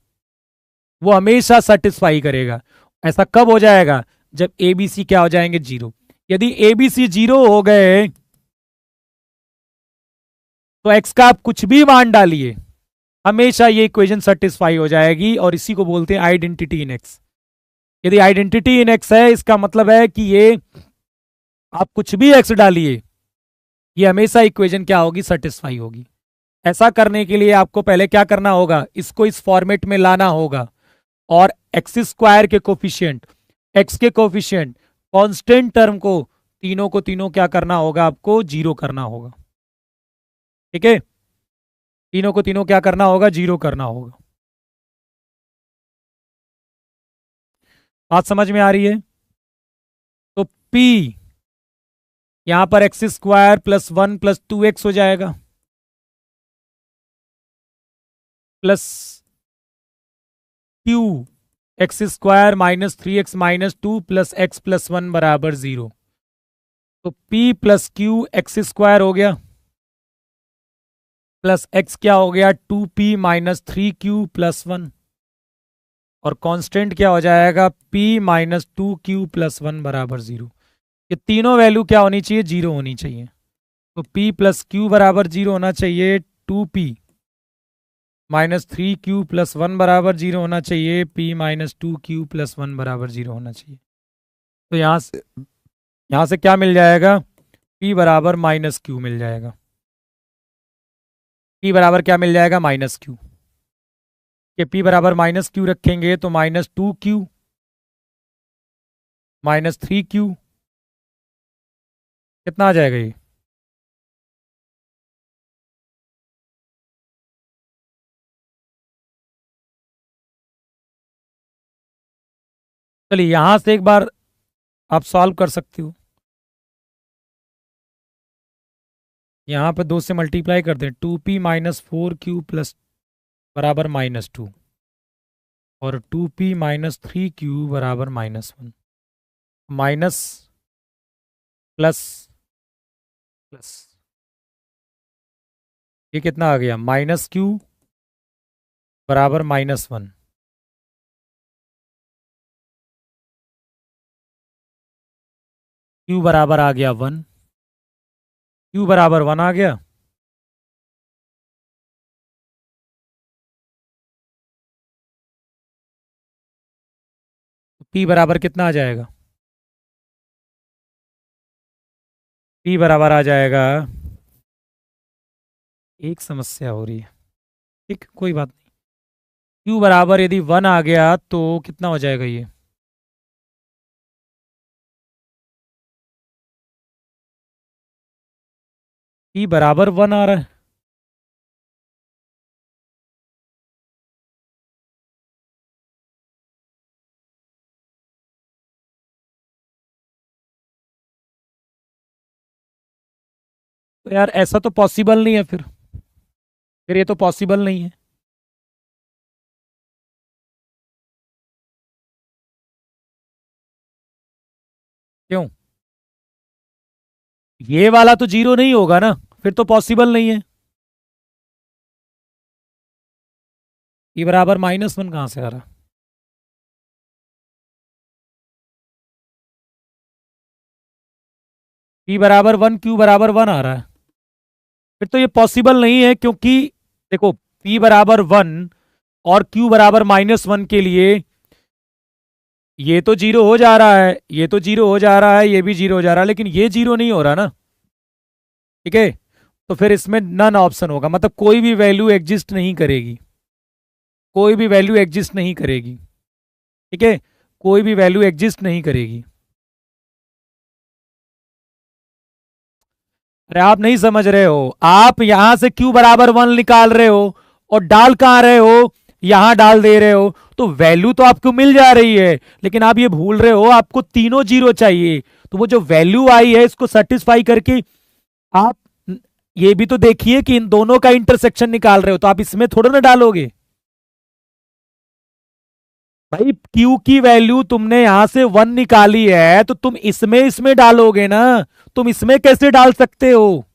Speaker 1: वो हमेशा सेटिस्फाई करेगा। ऐसा कब हो जाएगा? जब ए बी सी क्या हो जाएंगे? जीरो। यदि ए बी सी जीरो हो गए तो एक्स का आप कुछ भी मान डालिए, हमेशा ये इक्वेशन सेटिस्फाई हो जाएगी, और इसी को बोलते हैं आइडेंटिटी इन एक्स। यदि आइडेंटिटी इन एक्स है, इसका मतलब है कि ये आप कुछ भी एक्स डालिए, ये हमेशा इक्वेशन क्या होगी? सेटिस्फाई होगी। ऐसा करने के लिए आपको पहले क्या करना होगा? इसको इस फॉर्मेट में लाना होगा, और एक्स स्क्वायर के कोफिशिएंट, एक्स के कोफिशिएंट, कांस्टेंट टर्म को, तीनों को तीनों क्या करना होगा? आपको जीरो करना होगा। ठीक है, तीनों को तीनों क्या करना होगा? जीरो करना होगा। बात समझ में आ रही है? तो P यहां पर x square plus 1 plus 2x हो जाएगा, plus Q x square minus 3x minus 2 plus x plus 1 बराबर 0। तो P plus Q x square हो गया, प्लस x क्या हो गया? 2P माइनस 3Q प्लस 1, और कांस्टेंट क्या हो जाएगा? P माइनस 2Q प्लस 1 बराबर 0। ये तीनों वैल्यू क्या होनी चाहिए? जीरो होनी चाहिए। तो P प्लस क्यू बराबर जीरो होना चाहिए, 2P माइनस 3Q प्लस 1 बराबर जीरो होना चाहिए, P माइनस 2Q प्लस 1 बराबर जीरो होना चाहिए। तो यहां से क्या मिल जाएगा? P बराबर माइनस क्यू मिल जाएगा। P बराबर क्या मिल जाएगा? Minus Q. के P बराबर माइनस क्यू रखेंगे तो माइनस 2Q माइनस 3Q, कितना आ जाएगा ये? चलिए यहां से एक बार आप सॉल्व कर सकते हो। यहां पर 2 से मल्टीप्लाई कर दें, 2P माइनस 4Q प्लस बराबर माइनस 2, और 2P माइनस 3Q बराबर माइनस 1। माइनस प्लस प्लस, ये कितना आ गया? माइनस क्यू बराबर माइनस 1। क्यू बराबर आ गया 1, क्यू बराबर 1 आ गया। P बराबर कितना आ जाएगा? P बराबर आ जाएगा, एक समस्या हो रही है, ठीक कोई बात नहीं। Q बराबर यदि 1 आ गया तो कितना हो जाएगा ये? P बराबर 1 आ रहा है, तो यार ऐसा तो पॉसिबल नहीं है। फिर ये तो पॉसिबल नहीं है। क्यों? ये वाला तो जीरो नहीं होगा ना, फिर तो पॉसिबल नहीं है। P बराबर माइनस 1 कहां से आ रहा? P बराबर 1, Q बराबर 1 आ रहा है, फिर तो ये पॉसिबल नहीं है, क्योंकि देखो P बराबर 1 और Q बराबर माइनस 1 के लिए ये तो जीरो हो जा रहा है, ये तो जीरो हो जा रहा है, ये भी जीरो हो जा रहा है, लेकिन ये जीरो नहीं हो रहा ना। ठीक है, तो फिर इसमें नन ऑप्शन होगा, मतलब कोई भी वैल्यू एग्जिस्ट नहीं करेगी, कोई भी वैल्यू एग्जिस्ट नहीं करेगी। ठीक है, कोई भी वैल्यू एग्जिस्ट नहीं करेगी। अरे आप नहीं समझ रहे हो, आप यहां से Q बराबर 1 निकाल रहे हो और डाल कहां रहे हो? यहां डाल दे रहे हो, तो वैल्यू तो आपको मिल जा रही है, लेकिन आप ये भूल रहे हो आपको तीनों जीरो चाहिए। तो वो जो वैल्यू आई है इसको सेटिस्फाई करके आप ये भी तो देखिए कि इन दोनों का इंटरसेक्शन निकाल रहे हो, तो आप इसमें थोड़ा ना डालोगे। भाई Q की वैल्यू तुमने यहां से 1 निकाली है, तो तुम इसमें इसमें डालोगे ना, तुम इसमें कैसे डाल सकते हो?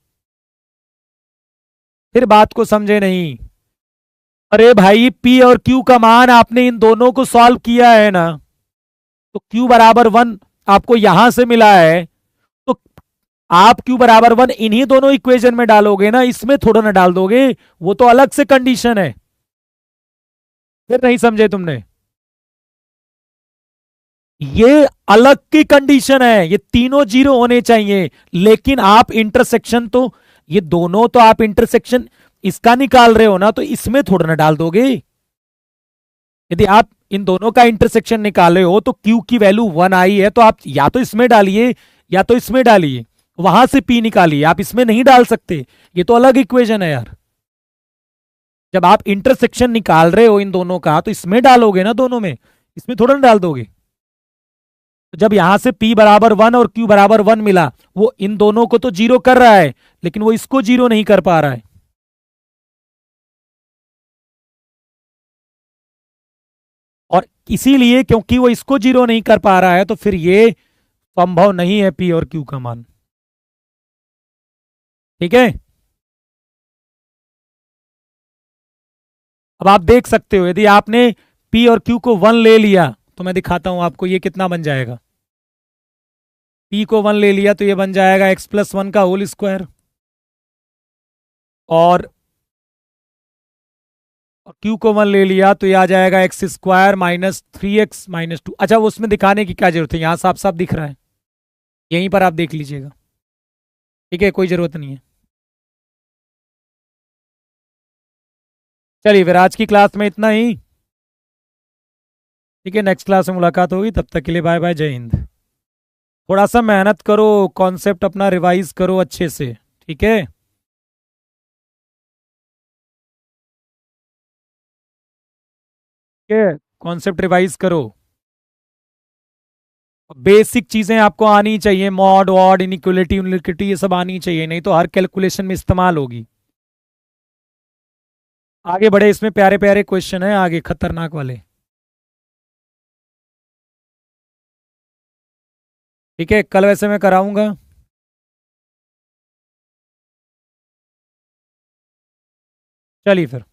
Speaker 1: फिर बात को समझे नहीं। अरे भाई P और Q का मान आपने इन दोनों को सॉल्व किया है ना, तो Q बराबर 1 आपको यहां से मिला है, तो आप Q बराबर 1 इन्हीं दोनों इक्वेशन में डालोगे ना, इसमें थोड़ा ना डाल दोगे, वो तो अलग से कंडीशन है। फिर नहीं समझे तुमने? ये अलग की कंडीशन है, ये तीनों जीरो होने चाहिए, लेकिन आप इंटरसेक्शन तो, ये दोनों तो आप इंटरसेक्शन इसका निकाल रहे हो ना, तो इसमें थोड़ा ना डाल दोगे। यदि आप इन दोनों का इंटरसेक्शन निकाले हो तो Q की वैल्यू 1 आई है, तो आप या तो इसमें डालिए या तो इसमें डालिए, वहां से P निकालिए, आप इसमें नहीं डाल सकते, ये तो अलग इक्वेशन है यार। जब आप इंटरसेक्शन निकाल रहे हो इन दोनों का, तो इसमें डालोगे ना, दोनों में, इसमें थोड़ा ना डाल दोगे। तो जब यहां से P बराबर 1 और Q बराबर 1 मिला, वो इन दोनों को तो जीरो कर रहा है, लेकिन वो इसको जीरो नहीं कर पा रहा है। और इसीलिए क्योंकि वो इसको जीरो नहीं कर पा रहा है, तो फिर ये संभव नहीं है P और Q का मान। ठीक है, अब आप देख सकते हो, यदि आपने P और Q को 1 ले लिया, तो मैं दिखाता हूं आपको ये कितना बन जाएगा। P को 1 ले लिया तो ये बन जाएगा x+1 का होल स्क्वायर, और Q को 1 ले लिया तो ये आ जाएगा x² -3x - 2। अच्छा, वो उसमें दिखाने की क्या जरूरत है, यहां साफ साफ दिख रहा है, यहीं पर आप देख लीजिएगा। ठीक है, कोई जरूरत नहीं है। चलिए फिर आज की क्लास में इतना ही। ठीक है, नेक्स्ट क्लास में मुलाकात होगी, तब तक के लिए बाय बाय, जय हिंद। थोड़ा सा मेहनत करो, कॉन्सेप्ट अपना रिवाइज करो अच्छे से। ठीक है, ठीक है, कॉन्सेप्ट रिवाइज करो, बेसिक चीजें आपको आनी चाहिए, मॉड वॉड इनइक्वलिटी यूनिलिटी ये सब आनी चाहिए, नहीं तो हर कैलकुलेशन में इस्तेमाल होगी। आगे बढ़े, इसमें प्यारे प्यारे क्वेश्चन है आगे, खतरनाक वाले। ठीक है, कल वैसे मैं कराऊंगा। चलिए फिर।